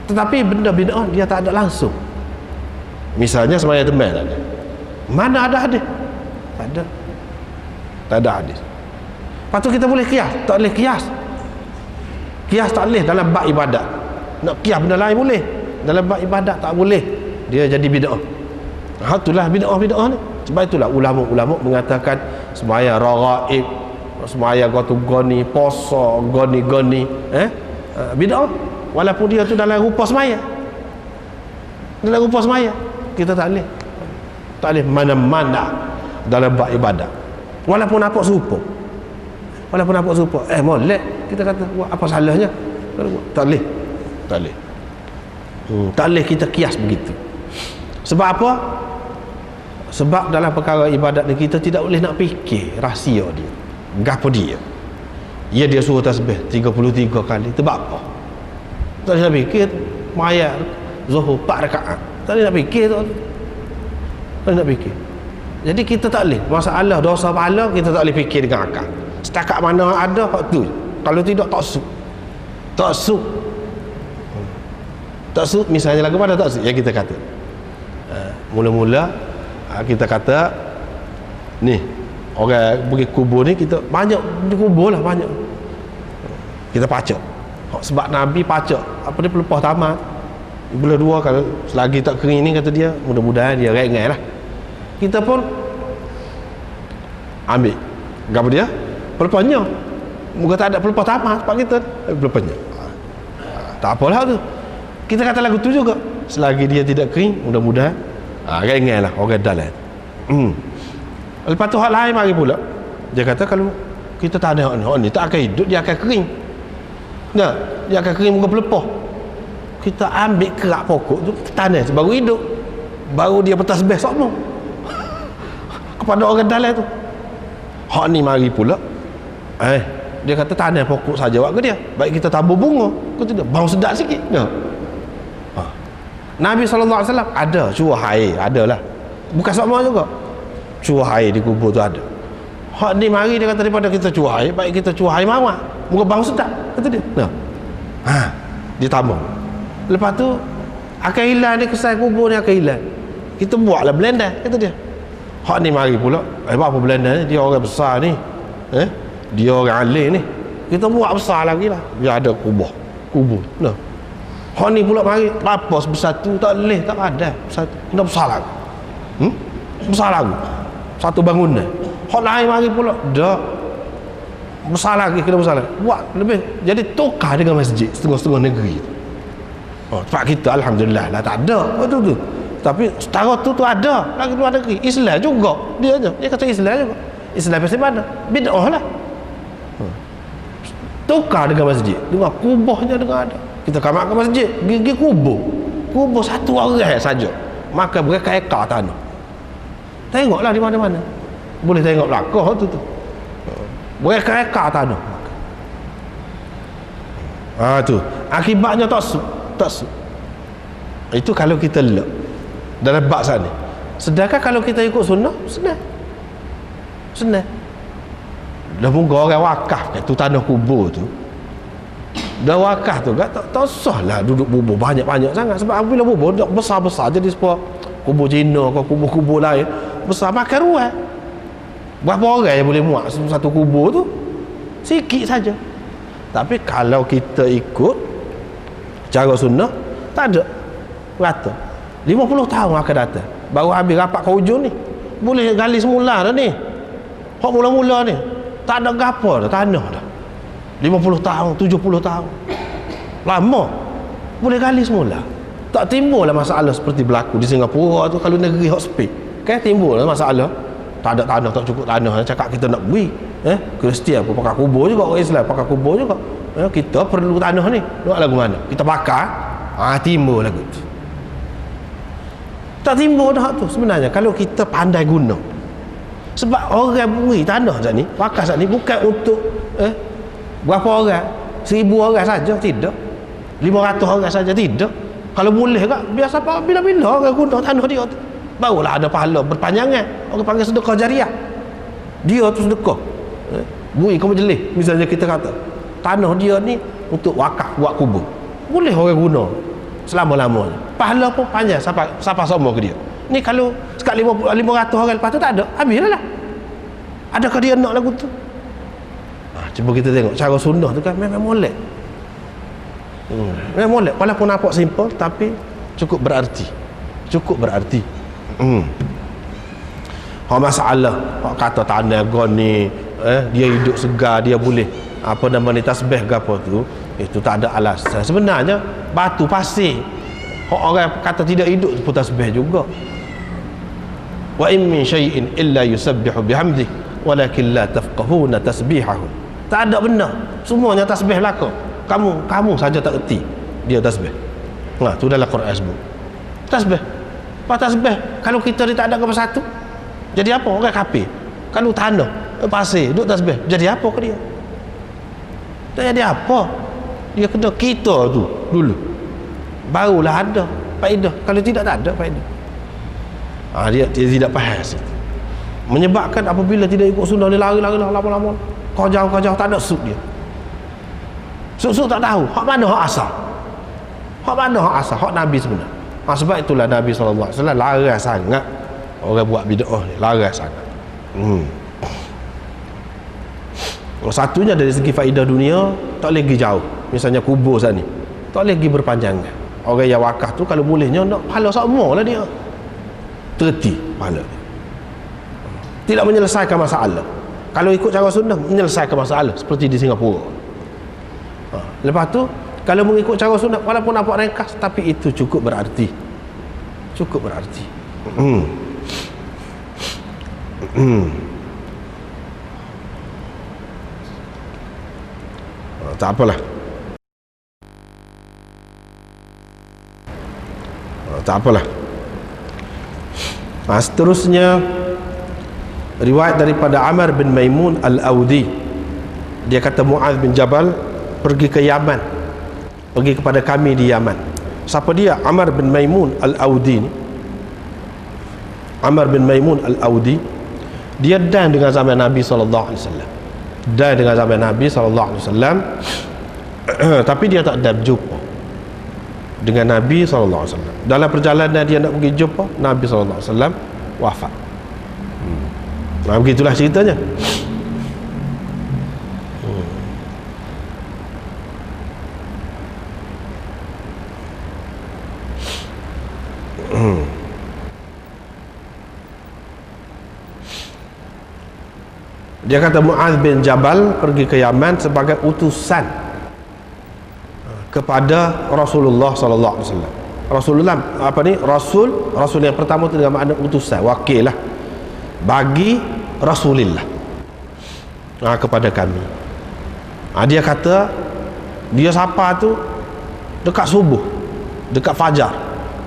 Tetapi benda bid'ah dia tak ada langsung. Misalnya sembahyang teman ada. Mana ada hadis? Tak ada. Tak ada hadis. Lepas tu kita boleh kias? Tak boleh kias. Kias tak boleh dalam bab ibadat. Nak kias benda lain boleh. Dalam bab ibadat tak boleh. dia jadi bid'ah. Itulah bid'ah ni. Sebab itulah ulama-ulama mengatakan sembahyang raghaib, sembahyang gotu goni, puasa goni bid'ah, walaupun dia tu dalam rupa sembahyang. Dalam rupa sembahyang kita tak boleh mana-mana dalam bab ibadat, walaupun nampak serupa, molek kita kata buat apa salahnya. Tak boleh tak boleh kita kias begitu. Sebab apa? Sebab dalam perkara ibadat ni kita tidak boleh nak fikir rahsia dia, gapo dia suruh tasbih 33 kali, sebab apa? Tak boleh nak fikir mayat zuhur 4 rakaat, tak boleh nak fikir tu. Tak boleh nak fikir. Jadi kita tak boleh, masalah dosa pahala kita tak boleh fikir dengan akal. Setakat mana ada hak tu. Kalau tidak tak suk misalnya lagu mana tak suk yang kita kata mula-mula kita kata ni orang pergi kubur ni, kita banyak di kubur lah, banyak kita pacak sebab Nabi pacak apa dia pelepah tamat bila dua, kalau selagi tak kering ni kata dia, mudah-mudahan dia rengai lah. Kita pun ambil apa dia pelepahnya, muka tak ada pelepah tamat pak kita pelepahnya, tak apalah tu. Kita kata lagu tu juga, selagi dia tidak kering mudah-mudahan rengai lah orang dalam. Lepas tu hak lain mari pula dia kata kalau kita tak ada hak ni tak akan hidup, dia akan kering. Nah, dia akan kering muka pelepah. Kita ambil kerak pokok tu tanam baru hidup, baru dia bertasbih semua kepada orang dalam tu. Hak ni mari pula dia kata tanam pokok saja buat ke dia, baik kita tabur bunga ke tidak, bau sedap sikit. Nah, Nabi SAW ada curah air, adalah bukan semua juga curah air di kubur tu ada. Hak ni mari dia kata daripada kita curah air, baik kita curah air mawar, muka bau sedap kata dia. Nah, dia tambah. Lepas tu akan hilang dia, kesan kubur ni akan hilang. Kita buatlah blender kata dia. Hak ni mari pula apa blender ni, dia orang besar ni, dia orang alim ni, kita buat besar lagi lah biar ada kubur. Nah, hak ni pula mari apa sebesar tu tak boleh, tak ada satu, kena besar lagi. Besar lagi satu bangunan. Hak lain mari pula dah besar lagi, kena besar lagi, buat lebih, jadi tukar dengan masjid setengah-setengah negeri. Tempat kita alhamdulillah lah tak ada tu. Tapi setara tu ada lagi luar negeri. Islam juga dia kata Islam juga. Islam pasti mana? Bid'ah lah. Tukar dengan masjid, dengan kubahnya dengan ada. Kita kamak ke masjid, pergi kubur satu orang saja, maka bereka-eka tanah. Tengoklah di mana-mana, boleh tengok belakang tu bereka-eka tanah. Tu akibatnya tak su. Itu kalau kita lek dalam bab sana. Sedangkan kalau kita ikut sunnah, senang. Dah moga orang wakaf tu tanah kubur tu, dah wakaf tu tak usah lah duduk bubur banyak-banyak sangat. Sebab apabila bubur besar-besar jadi sebuah kubur Cina ke kubur-kubur lain besar, makan ruang. Berapa orang yang boleh muat satu kubur tu? Sikit saja. Tapi kalau kita ikut cara sunnah, tak ada rata 50 tahun akan datang baru habis rapat ke hujung ni, boleh gali semula dah ni. Hak mula-mula ni tak ada gapo dah, tanah dah 50 tahun 70 tahun lama, boleh gali semula. Tak timbul lah masalah seperti berlaku di Singapura tu. Kalau negeri hot speed kan timbul lah masalah, tak ada tanah, tak cukup tanah, cakap kita nak beri Kristian pun pakai kubur juga, orang Islam pakai kubur juga. Kita perlu tanah ni, nak lagu mana kita bakar, timbul lagu tu. Tak timbul dah tu sebenarnya kalau kita pandai guna. Sebab orang beri tanah saat ni, bakar saat ni bukan untuk berapa orang, 1000 orang saja, tidak 500 orang saja, tidak. Kalau boleh kak, biasa apa bila-bila orang guna tanah dia tu, barulah ada pahala berpanjangan. Orang panggil sedekah jariah. Dia tu sedekah bui ke majlis, misalnya kita kata tanah dia ni untuk wakaf buat kubur, boleh orang guna selama-lamanya, pahala pun panjang siapa sama ke dia. Ni kalau sekat 500 orang lepas tu tak ada, habislah. Adakah dia nak lagu tu? Cuba kita tengok cara sunnah tu kan memang molek. Memang molek, walaupun nampak simple tapi cukup berarti. cukup berarti. Hak masalah hak kata tanah ni dia hidup segar, dia boleh apa nama ni tasbih ke apa tu, itu tak ada alasan. Sebenarnya batu pasir hak orang kata tidak hidup pun tasbih juga. Wa in min syai'in illa yusabbihu bihamdi walakin la tafqahuna tasbihahu. Tak ada benda, semuanya tasbih belaka. Kamu saja tak erti dia tasbih. Tu dalam Quran sebut tasbih. Apa tasbih? Kalau kita ni tak ada apa satu, jadi apa? Orang kafir. Kalau tanah pasir duk tasbih, jadi apa ke dia? Tak jadi apa. Dia kena kita tu dulu, barulah ada faedah. Kalau tidak, tak ada faedah. Dia tidak faham situ. Menyebabkan apabila tidak ikut sunnah, dia lari-lari lama-lama, kau jauh tak ada suk dia. Suk tak tahu hak mana hak asal. Hak mana hak asal, hak Nabi sebenar. Sebab itulah Nabi SAW larang sangat orang buat bid'ah ni, larang sangat. Satunya dari segi faedah dunia, tak boleh pergi jauh. Misalnya kubur sana ni, tak boleh pergi berpanjangan. Orang yang wakaf tu kalau bolehnya nak pahala sama lah dia, terti pahala dia. Tidak menyelesaikan masalah. Kalau ikut cara sunnah, menyelesaikan masalah seperti di Singapura. Lepas tu kalau mengikut cara sunnah, walaupun nampak ringkas, tapi itu cukup berarti. Cukup berarti. Tak apalah. Tak apalah. Seterusnya riwayat daripada Amr bin Maimun Al-Audi. Dia kata Mu'adz bin Jabal pergi ke Yaman, pergi kepada kami di Yaman. Siapa dia? Amr bin Maimun Al-Audi ni. Amr bin Maimun Al-Audi, dia dan dengan zaman Nabi SAW, dan dengan zaman Nabi SAW, tapi dia tak ada berjumpa dengan Nabi SAW. Dalam perjalanan dia nak pergi jumpa Nabi SAW, wafat. Begitulah ceritanya. Dia kata Mu'adz bin Jabal pergi ke Yaman sebagai utusan kepada Rasulullah sallallahu alaihi wasallam. Rasulullah apa ni? Rasul yang pertama itu dengan makna utusan, wakil lah bagi Rasulullah kepada kami. Dia kata dia siapa tu dekat subuh, dekat fajar.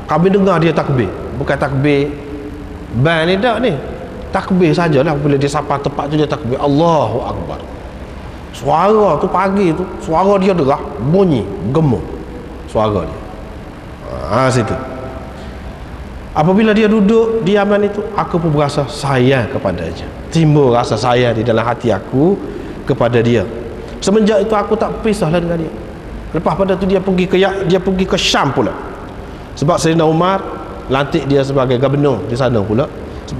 Kami dengar dia takbir, bukan takbir ban ni tak ni. Takbir sajalah bila dia sapa tempat tu, dia takbir Allahu Akbar. Suara tu pagi tu, suara dia derah, bunyi, gemuk suara dia. Situ. Apabila dia duduk di Yaman itu, aku pun berasa sayang kepadanya. Timbul rasa sayang di dalam hati aku kepada dia. Semenjak itu aku tak pisahlah dengan dia. Lepas pada tu dia pergi ke Syam pula. Sebab Sayyidina Umar lantik dia sebagai gubernur di sana pula,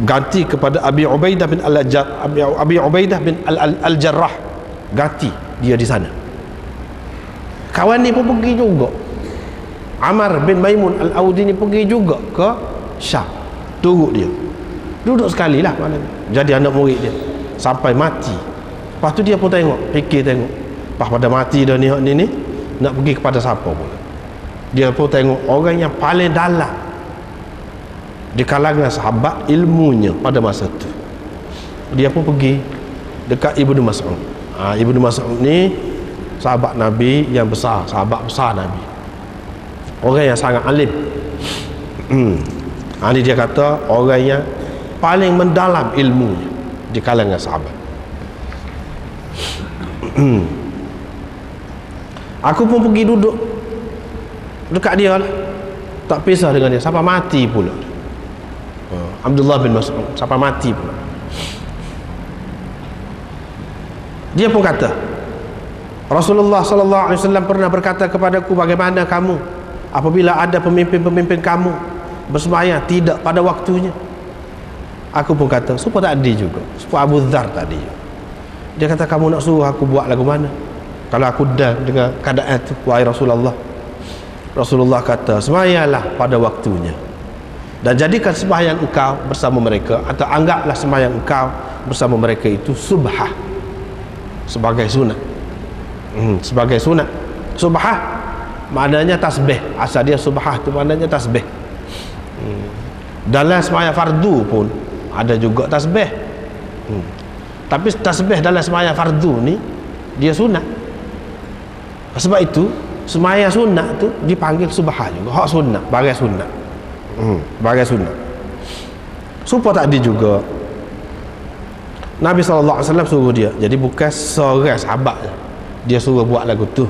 ganti kepada Abi Ubaidah bin Al-Jarrah, ganti dia di sana. Kawan ni pun pergi juga, Amr bin Maimun Al-Audi ni pergi juga ke Syam, turut dia, duduk sekali lah maknanya, jadi anak murid dia sampai mati. Lepas tu dia pun fikir tengok, lepas pada mati dah ni nak pergi kepada siapa pula. Dia pun tengok orang yang paling dalam di kalangan sahabat ilmunya pada masa itu, dia pun pergi dekat Ibnu Mas'ud. Ibnu Mas'ud ni sahabat Nabi yang besar, sahabat besar Nabi, orang yang sangat alim. Ini dia kata orang yang paling mendalam ilmunya di kalangan sahabat. Aku pun pergi duduk dekat dia lah, tak pisah dengan dia sampai mati pula. Abdullah bin Mas'ud sampai mati pula. Dia pun kata Rasulullah sallallahu alaihi wasallam pernah berkata kepadaku, bagaimana kamu apabila ada pemimpin-pemimpin kamu bersembahyang tidak pada waktunya? Aku pun kata supaya tadi juga, supaya Abu Dzar tadi. Dia kata kamu nak suruh aku buat lagu mana kalau aku dah dengan keadaan itu? Wahai Rasulullah, Rasulullah kata sembahyanglah pada waktunya. Dan jadikan sembahyang engkau bersama mereka, atau anggaplah sembahyang engkau bersama mereka itu subhah, sebagai sunat. Sebagai sunat. Subhah maknanya tasbih. Asal dia subhah tu maknanya tasbih. Dalam sembahyang fardu pun ada juga tasbih. Tapi tasbih dalam sembahyang fardu ni dia sunat. Sebab itu sembahyang sunat tu dipanggil subhah juga, hak sunat, bagai sunat. Bagai sunat. Supaya tadi juga Nabi SAW suruh dia. Jadi bukan seorang sahabat dia suruh buat lagu tu,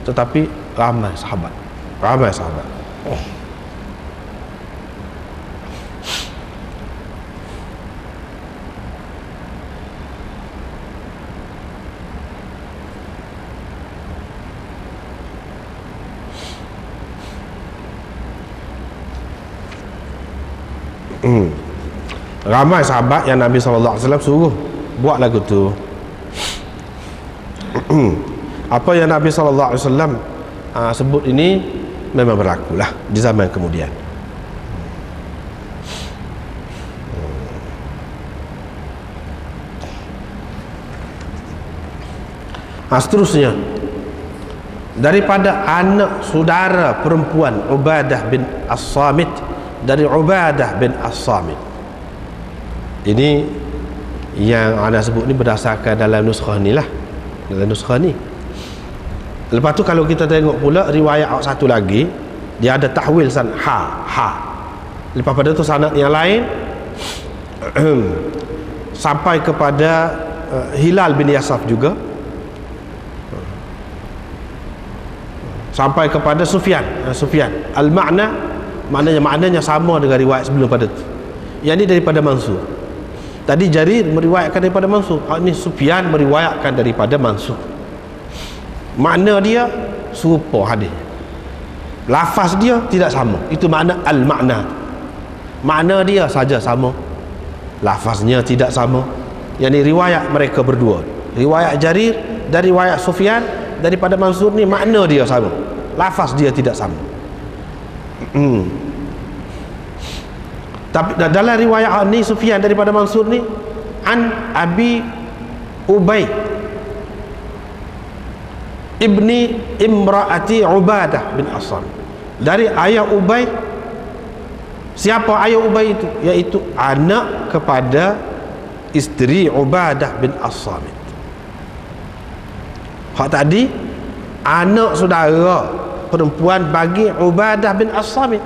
tetapi ramai sahabat. Ramai sahabat. Ramai sahabat yang Nabi SAW suruh buat lagu tu. Apa yang Nabi SAW sebut ini memang berlakulah di zaman kemudian. Seterusnya, daripada anak saudara perempuan Ubadah bin As-Samit, dari Ubadah bin As-Samit. Ini yang anda sebut ni berdasarkan dalam nuskhah ni lah, dalam nuskhah ni. Lepas tu kalau kita tengok pula riwayat satu lagi, dia ada tahwil sanad ha. Lepas pada tu sanad yang lain sampai kepada Hilal bin Yasaf juga, sampai kepada Sufyan. Maknanya sama dengan riwayat sebelum pada tu. Yang ni daripada Mansur. Tadi Jarir meriwayatkan daripada Mansur, ini Sufyan meriwayatkan daripada Mansur. Makna dia serupa hadis, lafaz dia tidak sama. Itu makna al-makna. Makna dia saja sama, lafaznya tidak sama. Yang ni riwayat mereka berdua, riwayat Jarir dan riwayat Sufyan daripada Mansur ni, makna dia sama, lafaz dia tidak sama. Tapi dalam riwayat ni Sufyan daripada Mansur ni an Abi Ubay ibni imraati Ubadah bin As-Samit, dari ayah Ubay. Siapa ayah Ubay itu? Iaitu anak kepada isteri Ubadah bin As-Samit. Hak tadi anak saudara perempuan bagi Ubadah bin As-Samit.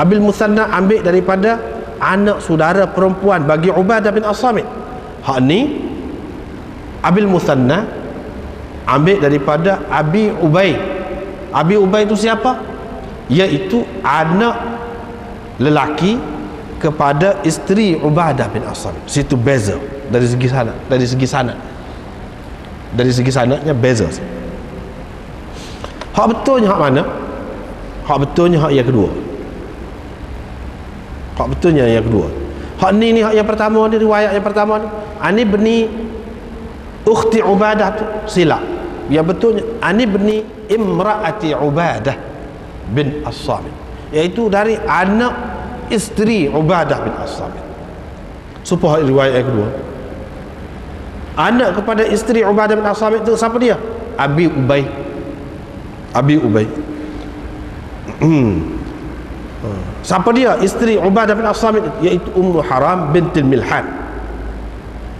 Abil Musanna ambil daripada anak saudara perempuan bagi Ubadah bin As-Samit. Hak ni Abil Musanna ambil daripada Abi Ubay. Abi Ubay itu siapa? Iaitu anak lelaki kepada isteri Ubadah bin As-Samit. Situ beza dari segi sanad, dari segi sanadnya beza. Hak betulnya hak mana? Hak betulnya hak yang kedua. Hak betulnya yang kedua. Hak ni hak yang pertama ni, riwayat yang pertama ni, ani bni ukhti Ubadah tu silap. Yang betulnya ani bni imraati Ubadah bin As-Samit, iaitu dari anak isteri Ubadah bin As-Samit. Supaya riwayat yang kedua, anak kepada isteri Ubadah bin As-Samit tu siapa dia? Abi Ubay. Abi Ubay. Siapa dia isteri Ubadah bin As-Samit? Iaitu Ummu Haram binti Milhan.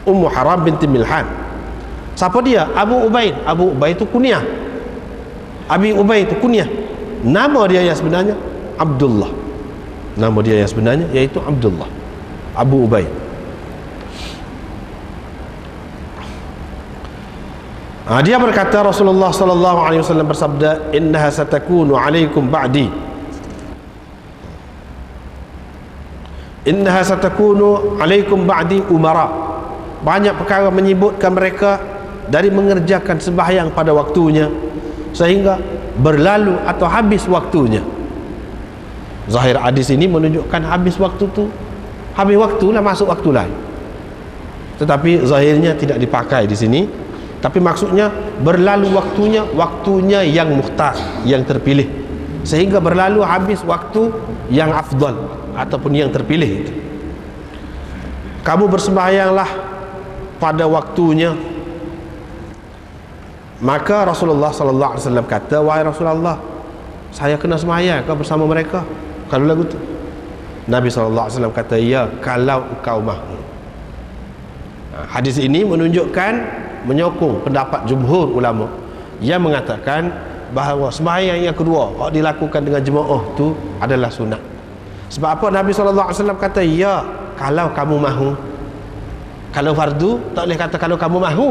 Ummu Haram binti Milhan. Siapa dia? Abu Ubay. Abu Ubay itu kunyah. Abi Ubay itu kunyah. Nama dia yang sebenarnya Abdullah. Nama dia yang sebenarnya iaitu Abdullah. Abu Ubay. Dia berkata, Rasulullah sallallahu alaihi wasallam bersabda, innaha satakunu alaikum ba'di, innaha satakunu alaikum ba'di umara. Banyak perkara menyebutkan mereka dari mengerjakan sembahyang pada waktunya sehingga berlalu atau habis waktunya. Zahir hadis ini menunjukkan habis waktu tu, habis waktulah, masuk waktu lain. Tetapi zahirnya tidak dipakai di sini. Tapi maksudnya berlalu waktunya, waktunya yang mukhtar, yang terpilih. sehingga berlalu habis waktu yang afdal ataupun yang terpilih itu. Kamu bersembahyanglah pada waktunya. Maka Rasulullah sallallahu alaihi wasallam kata, wahai Rasulullah, saya kena sembahyang kau bersama mereka kalau lagu tu? Nabi sallallahu alaihi wasallam kata, ya, kalau engkau mahu. Hadis ini menunjukkan, menyokong pendapat jumhur ulama yang mengatakan bahawa sembahyang yang kedua yang dilakukan dengan jemaah tu adalah sunat. Sebab apa Nabi sallallahu alaihi wasallam kata, ya, kalau kamu mahu. Kalau fardu tak boleh kata kalau kamu mahu.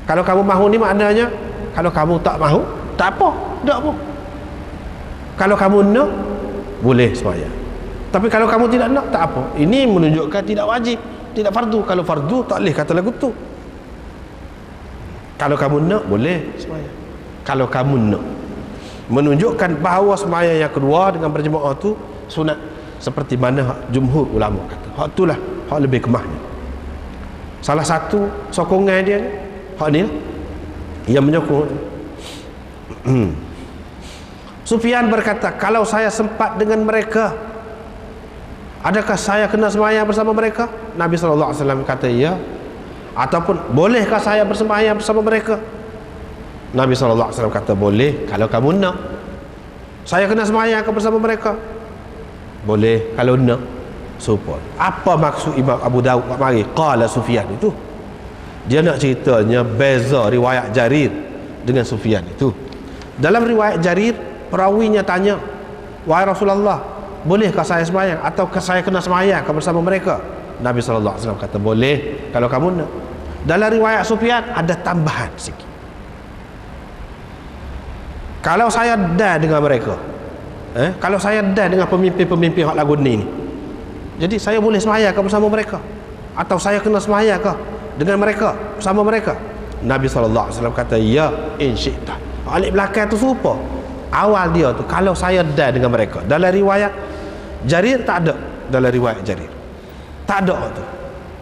Kalau kamu mahu ni maknanya kalau kamu tak mahu, tak apa, tak apa. Kalau kamu nak, boleh sembahyang. Tapi kalau kamu tidak nak, tak apa. Ini menunjukkan tidak wajib, tidak fardu. Kalau fardu tak boleh kata lagu tu. Kalau kamu nak, boleh sembahyang. Kalau kamu nak, menunjukkan bahawa sembahyang yang kedua dengan berjemaah tu sunat, seperti mana jumhur ulama kata. Hak itulah hak lebih kemahnya. Salah satu sokongan dia ni, hak ni yang menyokong. Sufyan berkata, kalau saya sempat dengan mereka, adakah saya kena sembahyang bersama mereka? Nabi SAW kata, ya. Ataupun, bolehkah saya bersembahyang bersama mereka? Nabi SAW kata, boleh kalau kamu nak. Saya kena sembahyang bersama mereka? Boleh kalau nak. Support. Apa maksud Imam Abu Dawud mari qala Sufyan itu? Dia nak ceritanya beza riwayat Jarir dengan Sufyan itu. Dalam riwayat Jarir, perawinya tanya, wahai Rasulullah, bolehkah saya sembahyang atau saya kena sembahyang bersama mereka? Nabi SAW kata, boleh kalau kamu nak. Dalam riwayat Sufyan ada tambahan sikit, kalau saya dah dengan mereka, kalau saya dah dengan pemimpin-pemimpin hak lagu ni, jadi saya boleh sembahyang bersama mereka atau saya kena sembahyang dengan mereka, bersama mereka? Nabi SAW kata, ya, in syi'ta. Alif belakang tu serupa. Awal dia tu, kalau saya dah dengan mereka. Dalam riwayat Jarir tak ada. Dalam riwayat Jarir tak ada tu.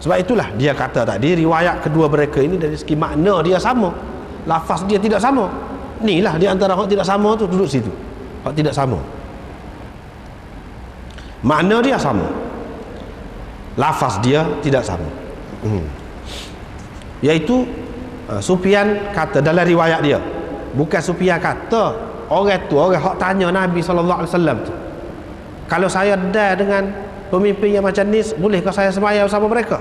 Sebab itulah dia kata tadi, riwayat kedua mereka ini dari segi makna dia sama, lafaz dia tidak sama. Inilah di antara hak tidak sama tu duduk situ. Hak tidak sama, makna dia sama, lafaz dia tidak sama. Iaitu Sufyan kata dalam riwayat dia, bukan Sufyan kata, orang tu, orang hak tanya Nabi SAW tu, kalau saya dah dengan pemimpin yang macam ni, bolehkah saya sembahyang bersama mereka?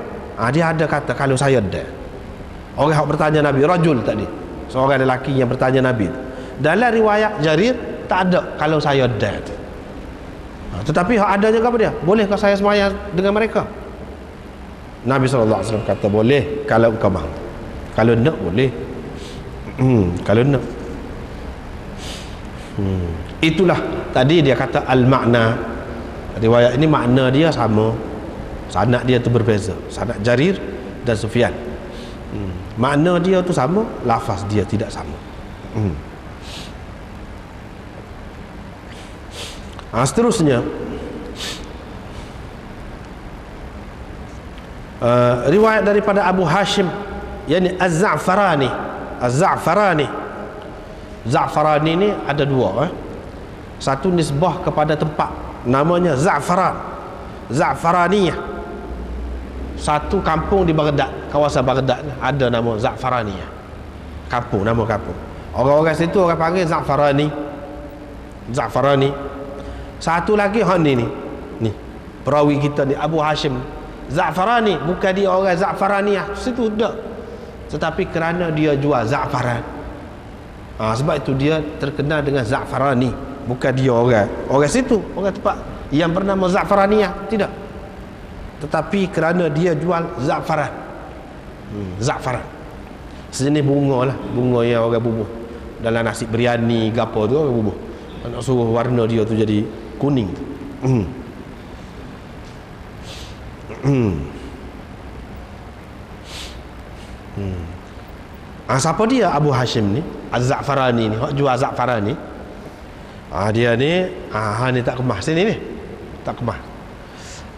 Dia ada kata kalau saya dah. Orang hak bertanya Nabi, rajul tadi, seorang lelaki yang bertanya Nabi. Dalam riwayat Jarir tak ada kalau saya dah tu. Tetapi hak adanya apa dia? Bolehkah saya sembahyang dengan mereka? Nabi SAW kata, boleh kalau engkau mahu. Kalau nak, boleh. Kalau nak. Itulah tadi dia kata al-makna. Riwayat ini makna dia sama, sanad dia tu berbeza, sanad Jarir dan Sufyan. Makna dia tu sama, lafaz dia tidak sama. Seterusnya, riwayat daripada Abu Hashim, yakni Az-Za'farani. Az-Za'farani, Za'farani ni ada dua. Satu nisbah kepada tempat, namanya Za'faran, Za'faraniyah. Satu kampung di Baghdad, kawasan Baghdad ada nama Za'faraniyah, kampung, nama kampung. Orang-orang situ orang panggil Za'farani, Za'farani. Satu lagi ni perawi kita ni Abu Hashim Za'farani, bukan dia orang Za'faraniyah situ tak, tetapi kerana dia jual za'faran, sebab itu dia terkenal dengan Za'farani. Bukan dia orang situ, orang tempat yang bernama Za'faraniyah, tidak, tetapi kerana dia jual za'faran. Za'faran sejenis bunga lah, bunga yang orang bubuh dalam nasi biryani gapo tu, orang bubuh, nak suruh warna dia tu jadi kuning. Siapa dia Abu Hashim ni, Az-Za'farani ni, jual za'faran ni? Dia ni ni tak kemah sini ni, tak kemah.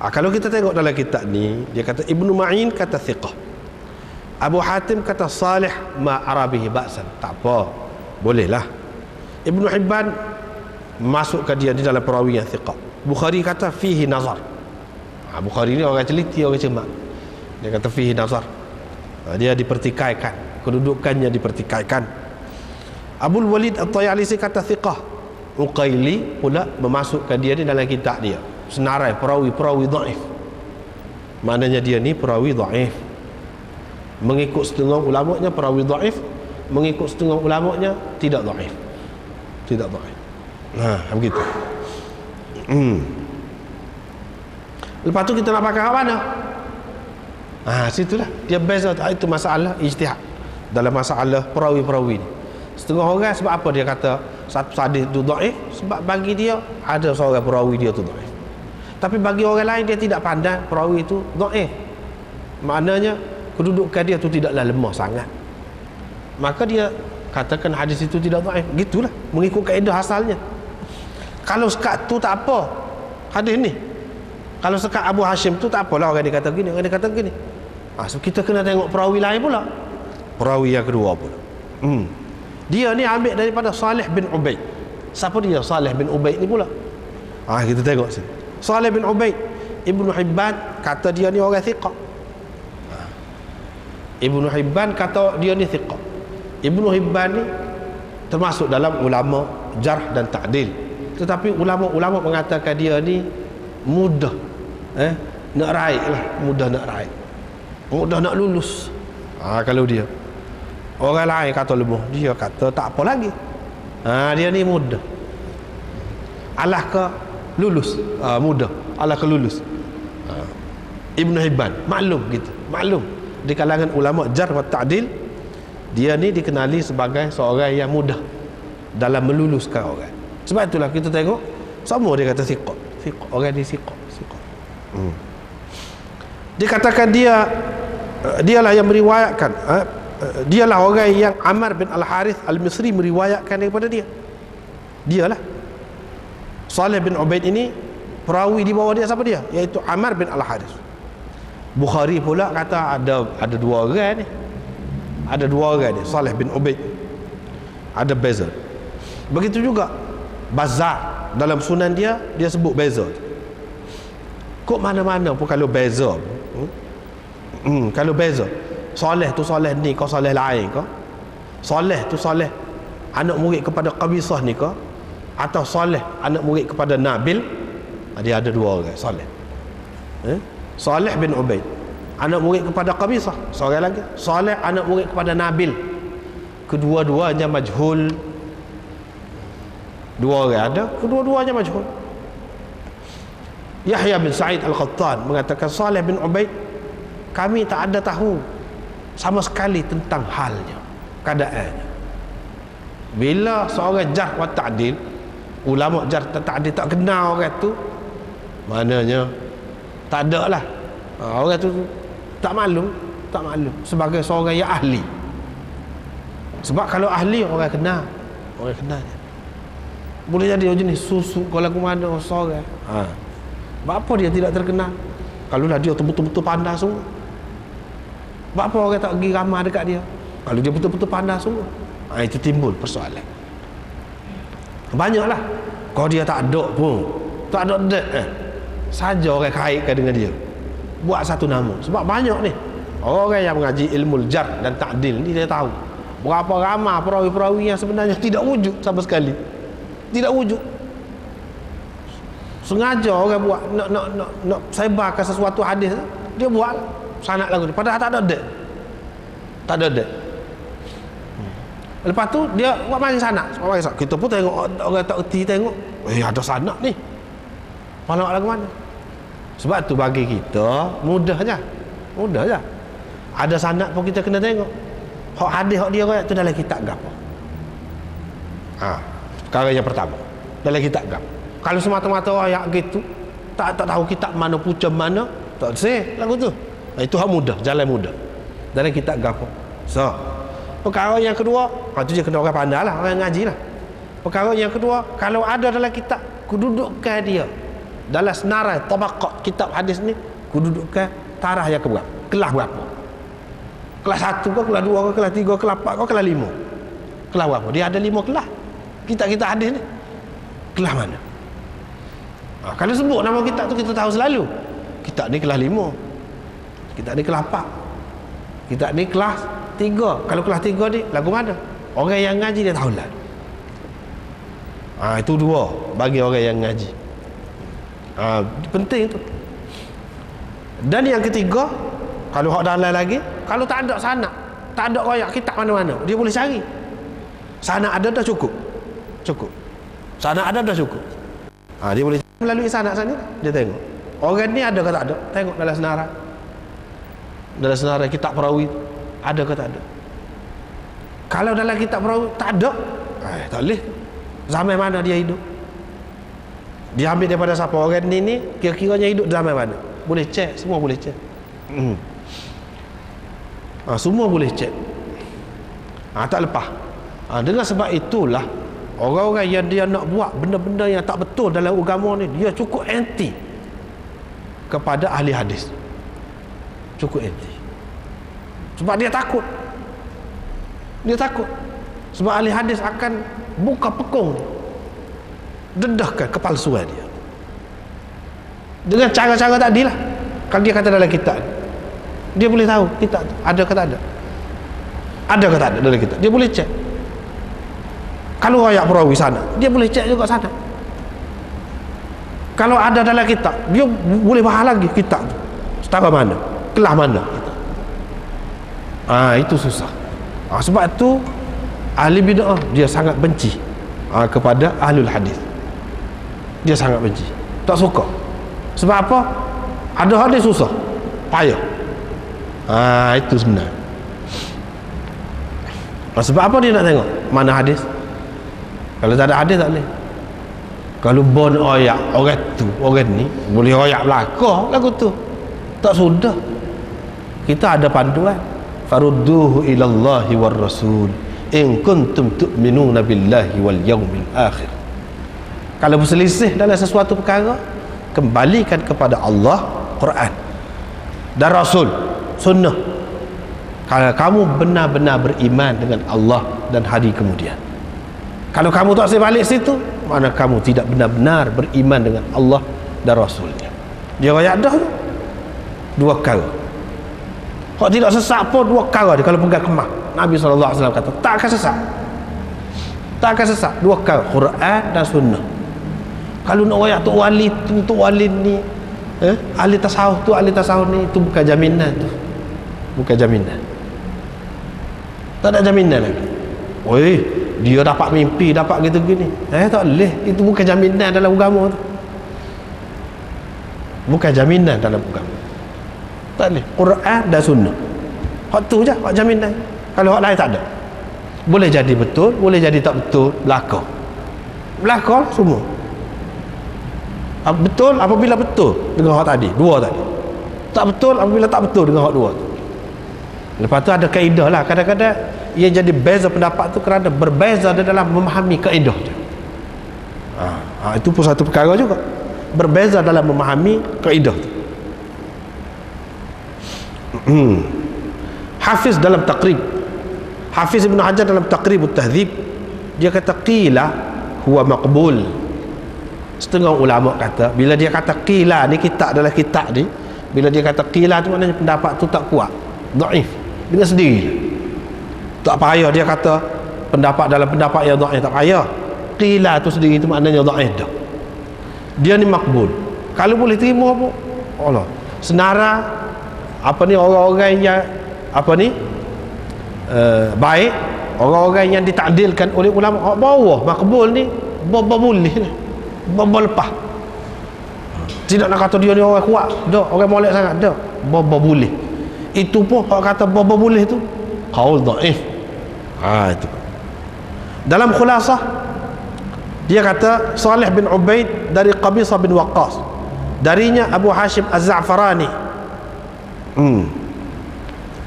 Kalau kita tengok dalam kitab ni, dia kata Ibnu Ma'in kata thiqah, Abu Hatim kata salih ma arabihi ba'san, tak apa, bolehlah. Ibnu Hibban masukkan dia di dalam perawi yang thiqah. Bukhari kata fihi nazar. Bukhari ni orang teliti, orang cermat. Dia kata fihi nazar. Dia dipertikaikan, kedudukannya dipertikaikan. Abul Walid At-Tayalisi kata thiqah. Uqaili pula memasukkan dia di dalam kitab dia, senarai perawi dhaif. Maknanya dia ni perawi dhaif. Mengikut setengah ulamanya perawi dhaif, mengikut setengah ulamanya tidak dhaif. Tidak dhaif. Begitu. Lepas tu kita nak pakai hak mana? Situlah dia beza. Itu masalah ijtihad dalam masalah perawi-perawi ni. Setengah orang sebab apa dia kata satu hadis tu dhaif? Sebab bagi dia ada seorang perawi dia tu dhaif. Tapi bagi orang lain dia tidak pandang perawi itu dhaif. Maknanya kedudukan dia tu tidaklah lemah sangat. Maka dia katakan hadis itu tidak dhaif. Gitulah mengikut kaedah asalnya. Kalau sekat tu tak apa hadis ni. Kalau sekat Abu Hashim tu tak apalah orang dia kata gini, orang dia kata gini. So kita kena tengok perawi lain pula. Perawi yang kedua pula. Dia ni ambil daripada Salih bin Ubaid. Siapa dia Salih bin Ubaid ni pula? Kita tengok sini. Salih bin Ubaid, Ibnu Hibban kata dia ni orang thiqah. Ibnu Hibban kata dia ni thiqah. Ibnu Hibban ni termasuk dalam ulama jarh dan ta'dil. Tetapi ulama-ulama mengatakan dia ni mudah nak raih lah, mudah nak raih, mudah nak lulus. Kalau dia orang lain kata lemah, dia kata tak apa lagi. Dia ni mudah, alah ke lulus, mudah alah ke lulus. Ibnu Hibban maklum gitu, maklum di kalangan ulama jarh wa ta'dil, dia ni dikenali sebagai seorang yang mudah dalam meluluskan orang. Sebab itulah kita tengok semua dia kata thiqah, thiqah, orang ni thiqah, thiqah. Dikatakan dialah yang meriwayatkan, dialah orang yang Ammar bin Al-Harith Al-Misri meriwayatkan daripada dia. Dialah Salih bin Ubaid ini perawi di bawah dia. Siapa dia? Iaitu Ammar bin Al-Harith. Bukhari pula kata ada dua orang ni. Ada dua orang ni, Salih bin Ubaid. Ada beza. Begitu juga Bazzar dalam sunan dia sebut beza. Kok mana-mana pun kalau beza. Kalau beza, Saleh tu Saleh ni, kau Saleh lain kau? Saleh tu Saleh anak murid kepada Qabisah ni kau? Atau Saleh anak murid kepada Nabil? Dia ada dua orang Saleh. Saleh bin Ubaid anak murid kepada Qabisah, seorang lagi Saleh anak murid kepada Nabil. Kedua-duanya majhul. Dua orang ada, kedua-duanya majhul. Yahya bin Sa'id Al-Qattan mengatakan Saleh bin Ubaid, kami tak ada tahu sama sekali tentang halnya, keadaannya. Bila seorang jarh wa ta'dil, ulama jarh wa ta'dil tak kenal orang tu, maknanya tak ada lah. Orang tu tak maklum sebagai seorang yang ahli. Sebab kalau ahli orang kenal dia. Boleh jadi jenis susu kalau ke mana seorang. Apa dia tidak terkenal? Kalau lah dia betul-betul pandai semua. Apa orang tak pergi ramah dekat dia? Kalau dia betul-betul pandai semua. Itu timbul persoalan. Banyaklah. Kalau dia tak ada pun, tak ada saja orang kaitkan dengan dia, buat satu nama. Sebab banyak ni orang yang mengaji ilmu jarh dan ta'dil ni, dia tahu berapa ramai perawi-perawi yang sebenarnya tidak wujud sama sekali. Tidak wujud. Sengaja orang buat nak sebarkan sesuatu hadis, dia buat sanad lagu ni padahal tak ada dek. Lepas tu dia buat main sanad. Kita pun tengok orang tak erti, tengok ada sanad ni, mana lagu mana. Sebab tu bagi kita mudah je. Ada sanad pun kita kena tengok hak hadis hak dia orang tu dalam kitab gapo. Perkara yang pertama dalam kitab gapo. Kalau semata-mata ayat gitu, tak tahu kitab mana, pucam mana, tak seh lagu tu. Itu hak mudah, jalan mudah dalam kitab gapo. So perkara yang kedua, tu je kena orang pandai lah, orang ngaji lah. Perkara yang kedua, kalau ada dalam kitab, kedudukan dia dalam senarai tabaqat kitab hadis ni, kedudukan tarah yang keberapa, kelas berapa, kelas 1 ke, kelas 2 ke, kelas 3 ke, kelas 4 ke, kelas 5, kelas berapa. Dia ada 5 kelas kitab-kitab hadis ni. Kelas mana? Kalau sebut nama kitab tu kita tahu selalu. Kitab ni kelas 5. Kitab ni kelas 4. Kitab ni kelas 3. Kalau kelas 3 ni lagu mana? Orang yang ngaji dia tahu lah. Itu 2 bagi orang yang ngaji. Penting tu. Dan yang ketiga, kalau hak dalam lagi, kalau tak ada sanad, tak ada royak kitab mana-mana, dia boleh cari. Sanad ada dah cukup. Sanad ada dah cukup. Dia boleh melalui sanad sana, dia tengok. Orang ni ada ke tak ada? Tengok dalam senarai. Dalam senarai kitab perawi ada ke tak ada? Kalau dalam kitab perawi tak ada, tak boleh. Zaman mana dia hidup? Dia ambil daripada siapa? Orang ni kira-kiranya hidup zaman mana? Boleh cek, semua boleh cek. Semua boleh cek. Tak lepas. Dengan sebab itulah orang-orang yang dia nak buat benda-benda yang tak betul dalam agama ni, dia cukup anti kepada ahli hadis. Cukup anti. Sebab dia takut. Sebab ahli hadis akan buka pekung, dedahkan kepalsuan dia dengan cara-cara tadi lah. Kalau dia kata dalam kitab, dia boleh tahu kitab ada ke tak ada, dalam kitab dia boleh cek. Kalau ayat perawi sana, dia boleh cek juga sana. Kalau ada dalam kitab, dia boleh bahas lagi kitab tu setara mana, kelas mana kitab. Itu susah. Sebab tu ahli bid'ah dia sangat benci kepada ahlul hadis. Dia sangat benci, tak suka. Sebab apa? Ada hadis susah, payah. Itu sebenarnya. Sebab apa dia nak tengok mana hadis? Kalau tak ada hadis tak boleh. Kalau bon oyak orang ni boleh oyak belaka lagu tu, tak sudah. Kita ada panduan, farudduhu ilallahi war rasul in kuntum tu'minuna billahi wal yaumil akhir. Kalau berselisih dalam sesuatu perkara, kembalikan kepada Allah, Quran dan Rasul, sunnah. Kalau kamu benar-benar beriman dengan Allah dan hari kemudian. Kalau kamu tak balik situ, mana kamu tidak benar-benar beriman dengan Allah dan Rasulnya. Dia ayat dah tu 2 perkara. Hak tidak sesat pun 2 perkara dia kalau pegang kemah. Nabi SAW kata tak akan sesat 2 perkara, Quran dan sunnah. Kalau nak ayat tu wali ni, ahli tasawuf ni, itu bukan jaminan tu. Bukan jaminan. Tak ada jaminan lagi. Dia dapat mimpi, dapat gitu gini. Tak boleh. Itu bukan jaminan dalam agama tu. Bukan jaminan dalam agama. Tak boleh. Quran dan sunnah. Hak tu je, hak jaminan. Kalau hak lain tak ada. Boleh jadi betul, boleh jadi tak betul, belaka semua. Betul apabila betul dengan hak tadi, 2 tadi. Tak betul apabila tak betul dengan hak 2 tu. Lepas tu ada kaedah lah. Kadang-kadang ia jadi beza pendapat tu kerana berbeza dalam memahami kaedah dia. Itu pun satu perkara juga, berbeza dalam memahami kaedah tu. Hafiz dalam Taqrib, Hafiz Ibn Hajar dalam Taqribut Tahdzib, dia kata qila huwa maqbul. Setengah ulama kata, bila dia kata qila ni, kitab dalam kitab ni, bila dia kata qila tu maknanya pendapat tu tak kuat, dhaif dengan sendiri. Tak payah dia kata pendapat dalam pendapat yang dhaif, tak payah. Qila tu sendiri tu maknanya dhaif dah. Dia ni makbul. Kalau boleh terima pun Allah. Senara orang-orang yang baik, orang-orang yang ditakdilkan oleh ulama bawah makbul ni, boleh ni. Lepas. Tidak nak kata dia ni orang kuat, dak, orang molek sangat, dak. Boleh. Itu pun hak kata boleh tu qaul dhaif. Itu. Dalam khulasah dia kata Salih bin Ubaid dari Qabisah bin Waqqas, darinya Abu Hashim Az-Za'farani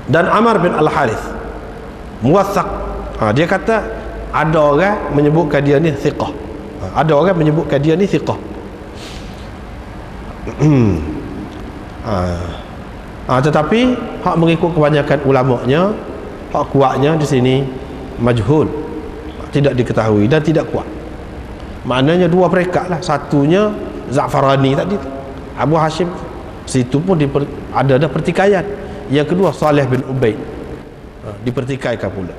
dan Amr bin Al-Harith muwaththaq. Dia kata ada orang menyebutkan dia ni thiqah, ada orang menyebutkan dia ni thiqah. Tetapi hak mengikut kebanyakan ulamanya, hak kuatnya di sini majhul, tidak diketahui dan tidak kuat. Maknanya dua perekat lah. Satunya Za'farani tadi tu, Abu Hashim, situ pun ada pertikaian. Yang kedua Saleh bin Ubaid, dipertikaikan pula.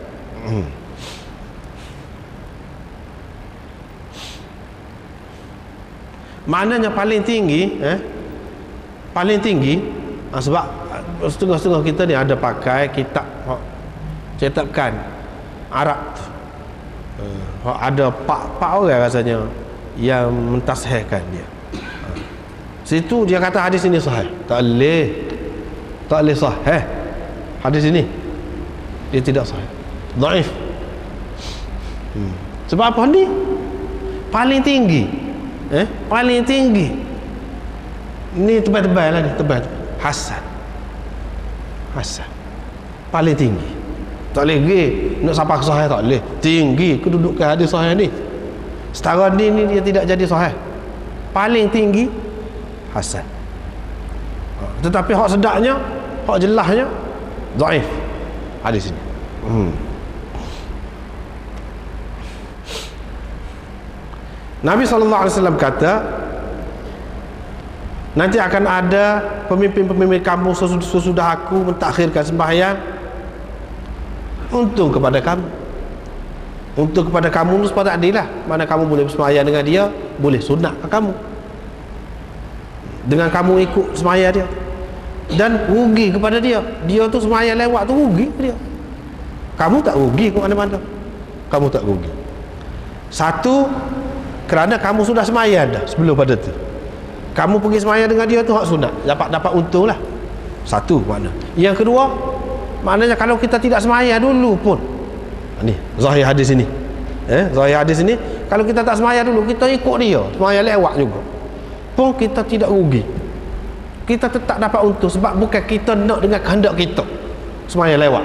Maknanya paling tinggi, sebab setengah-setengah kita ni ada pakai kitab cetakan Arab tu, ada pak orang rasanya yang mentashihkan dia. Situ dia kata hadis ini sahih. Tak boleh sahih hadis ini, dia tidak sahih, dhaif. Sebab apa ni? Paling tinggi, paling tinggi ni, tebal-tebal lah ni, tebal, hasan paling tinggi. Tak boleh pergi nak sampai ke sahih, tak boleh. Tinggi kedudukan hadis sahih ni, setara ni dia tidak jadi sahih. Paling tinggi hasan. Tetapi hak sedaknya, hak jelasnya dhaif hadis ini. Nabi SAW kata, nanti akan ada pemimpin-pemimpin kamu sesudah aku mentakhirkan sembahyang. Untung kepada kamu, untung kepada kamu itu sepatutnya adil lah. Mana kamu boleh sembahyang dengan dia, boleh sunat ke kamu dengan kamu ikut sembahyang dia. Dan rugi kepada dia, dia tu sembahyang lewat tu rugi dia. Kamu tak rugi ke mana-mana, kamu tak rugi. Satu, kerana kamu sudah sembahyang dah sebelum pada tu, kamu pergi sembahyang dengan dia tu hak sunat, dapat untung lah. Satu makna. Yang kedua, maknanya kalau kita tidak sembahyang dulu pun, ni zahir hadis ini, zahir hadis ini, kalau kita tak sembahyang dulu, kita ikut dia sembahyang lewat juga pun, kita tidak rugi, kita tetap dapat untung. Sebab bukan kita nak dengan kehendak kita sembahyang lewat,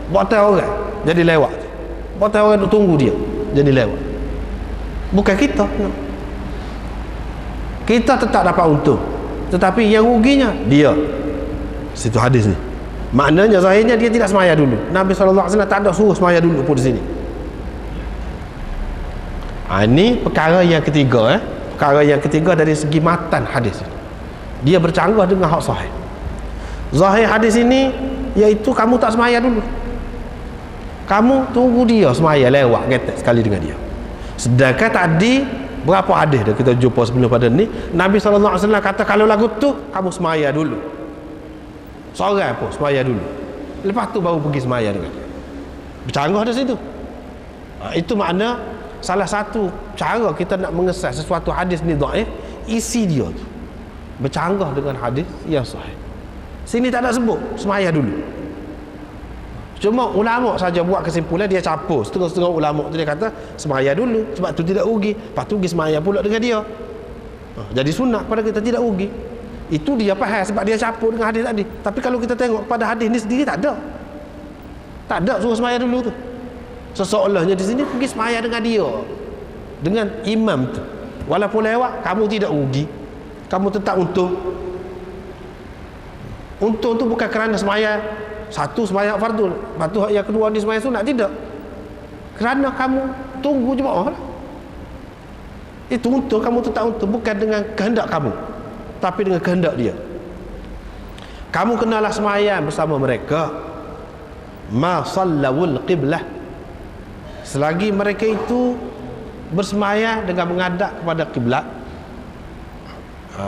buat orang jadi lewat, buat orang duk tunggu dia jadi lewat, bukan kita nak. Kita tetap dapat untung, tetapi yang ruginya dia. Situ hadis ni, maknanya zahirnya dia tidak semaya dulu. Nabi SAW tak ada suruh semaya dulu pun di sini. Ini perkara yang ketiga, perkara yang ketiga dari segi matan hadis ini, dia bercanggah dengan hak sahih. Zahir hadis ini iaitu kamu tak semaya dulu, kamu tunggu dia semaya lewat getek sekali dengan dia. Sedangkan tadi berapa hadis dah kita jumpa sebelum pada ni, Nabi SAW kata kalau lagu tu kamu semaya dulu, seorang pun semaya dulu, lepas tu baru pergi semaya dengan dia. Bercanggah dari situ. Itu makna salah satu cara kita nak mengesai sesuatu hadis ni dhaif, isi dia tu bercanggah dengan hadis yang sahih. Sini tak ada sebut semaya dulu, cuma ulama saja buat kesimpulan, dia capur setengah-setengah ulama tu, dia kata semaya dulu sebab tu tidak rugi, lepas tu pergi semaya pula dengan dia, jadi sunat pada kita, tidak rugi. Itu dia faham sebab dia capur dengan hadis tadi. Tapi kalau kita tengok pada hadis ni sendiri, tak ada suruh semaya dulu tu. Seseolahnya di sini pergi semaya dengan dia, dengan imam tu, walaupun lewat kamu tidak rugi, kamu tetap untung. Untung tu bukan kerana semaya satu sembahyang fardu, lepas tu yang kedua ni sembahyang sunat, tidak. Kerana kamu tunggu jemaah lah. Itu untung, kamu tetap untung, bukan dengan kehendak kamu, tapi dengan kehendak dia. Kamu kenalah sembahyang bersama mereka, ma sallawul qiblah, selagi mereka itu bersembahyang dengan menghadap kepada kiblat.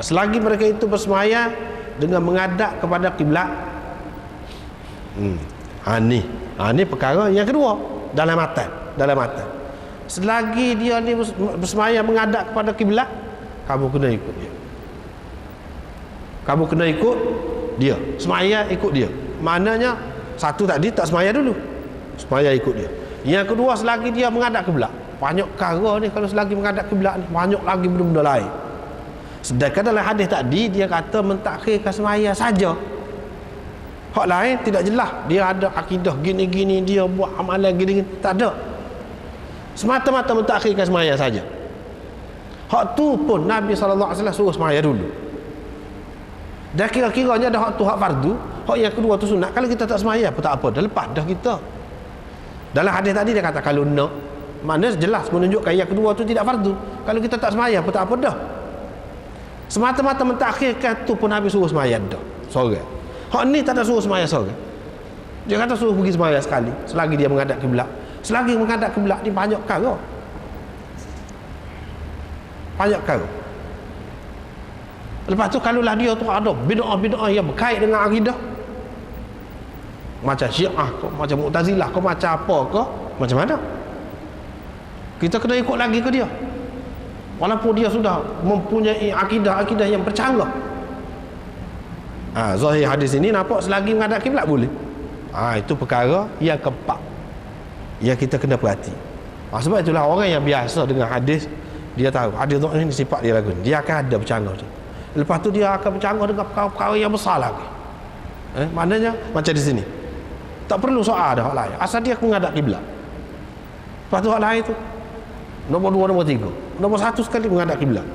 Selagi mereka itu bersembahyang dengan menghadap kepada kiblat. Ini perkara yang kedua dalam matan. Selagi dia ni bersemayam menghadap kepada kiblat, kamu kena ikut dia. Kamu kena ikut dia, semaya ikut dia. Maknanya satu tadi tak semaya dulu, semaya ikut dia. Yang kedua, selagi dia menghadap kiblat. Banyak perkara ni kalau selagi menghadap kiblat ni, banyak lagi benda-benda lain. Sedangkan dalam hadis tadi dia kata mentakhirkan semaya saja. Hak lain tidak jelas, dia ada akidah gini-gini, dia buat amalan gini-gini, tak ada. Semata-mata mentakhirkan semaya saja. Hak tu pun Nabi SAW suruh semaya dulu. Dan kira-kiranya ada hak tu hak fardu, hak yang kedua tu sunat. Kalau kita tak semaya pun tak apa, dah lepas dah kita. Dalam hadis tadi dia kata kalau nak Maknanya jelas menunjukkan yang kedua tu tidak fardu. Kalau kita tak sembahyang pun tak apa dah. Semata-mata mentakhirkan tu pun Nabi suruh sembahyang dah. Sorang. Hak ni tak ada suruh sembahyang sorang. Dia kata suruh pergi sembahyang sekali selagi dia menghadap kiblat. Selagi menghadap kiblat ni banyak perkara. Banyak perkara. Lepas tu kalaulah dia tu ada bid'ah-bid'ah yang berkait dengan akidah, macam Syiah ke, macam Mu'tazilah ke, macam apa ke, macam mana kita kena ikut lagi ke dia, walaupun dia sudah mempunyai akidah-akidah yang bercanggah. Zahir hadis ini nampak selagi menghadap kiblat boleh. Itu perkara yang keempat yang kita kena perhati. Sebab itulah orang yang biasa dengan hadis, dia tahu hadis ini sifat dia lagu, dia akan ada bercanggah tu. Lepas tu dia akan bercanggah dengan perkara yang besar lagi. Maknanya macam di sini tak perlu soal dah hak lain, asal dia menghadap kiblat. Lepas tu hak lain tu nombor 2, nombor 3, nombor 1 sekali menghadap kiblat.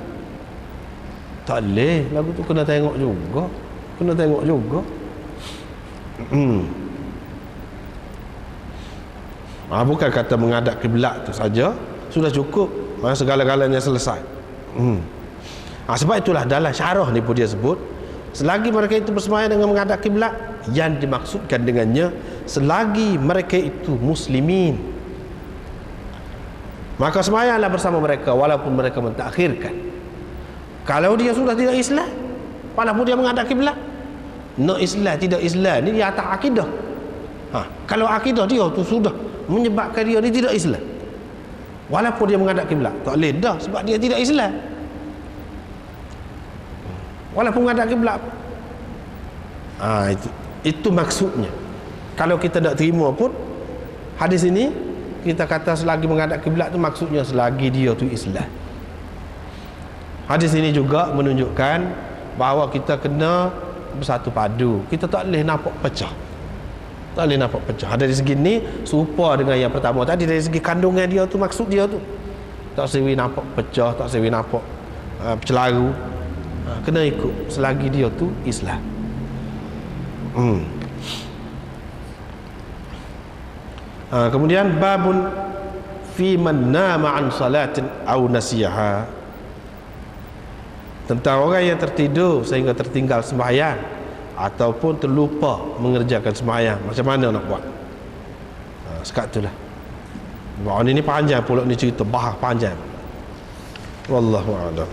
Tak boleh, lagu tu kena tengok juga. Kena tengok juga. Bukan kata menghadap kiblat tu saja sudah cukup, segala-galanya selesai. Sebab itulah dalam syarah ni pun dia sebut, selagi mereka itu bersembahyang dengan menghadap kiblat, yang dimaksudkan dengannya selagi mereka itu muslimin, maka sembahyanglah bersama mereka walaupun mereka mentakhirkan. Kalau dia sudah tidak Islam, walaupun dia menghadap kiblat, no Islam tidak Islam ni di atas akidah. Kalau akidah dia tu sudah menyebabkan dia ni tidak Islam, walaupun dia menghadap kiblat, tak boleh dah, sebab dia tidak Islam. Walaupun menghadap kiblat, itu maksudnya. Kalau kita tak terima pun hadis ini, kita kata selagi menghadap kiblat tu maksudnya selagi dia tu Islam. Hadis ini juga menunjukkan bahawa kita kena bersatu padu. Kita tak boleh nampak pecah. Tak boleh nampak pecah. Dari segi ni serupa dengan yang pertama tadi, dari segi kandungan dia tu, maksud dia tu. Tak sewi nampak pecah, tak sewi nampak bercelaru. Kena ikut selagi dia tu Islam. Kemudian babun fi man nama an salatin aw nasiyaha, tentang orang yang tertidur sehingga tertinggal sembahyang ataupun terlupa mengerjakan sembahyang, macam mana nak buat. Sekat itulah. Ini panjang pula ni cerita, bahas panjang. Wallahu a'lam.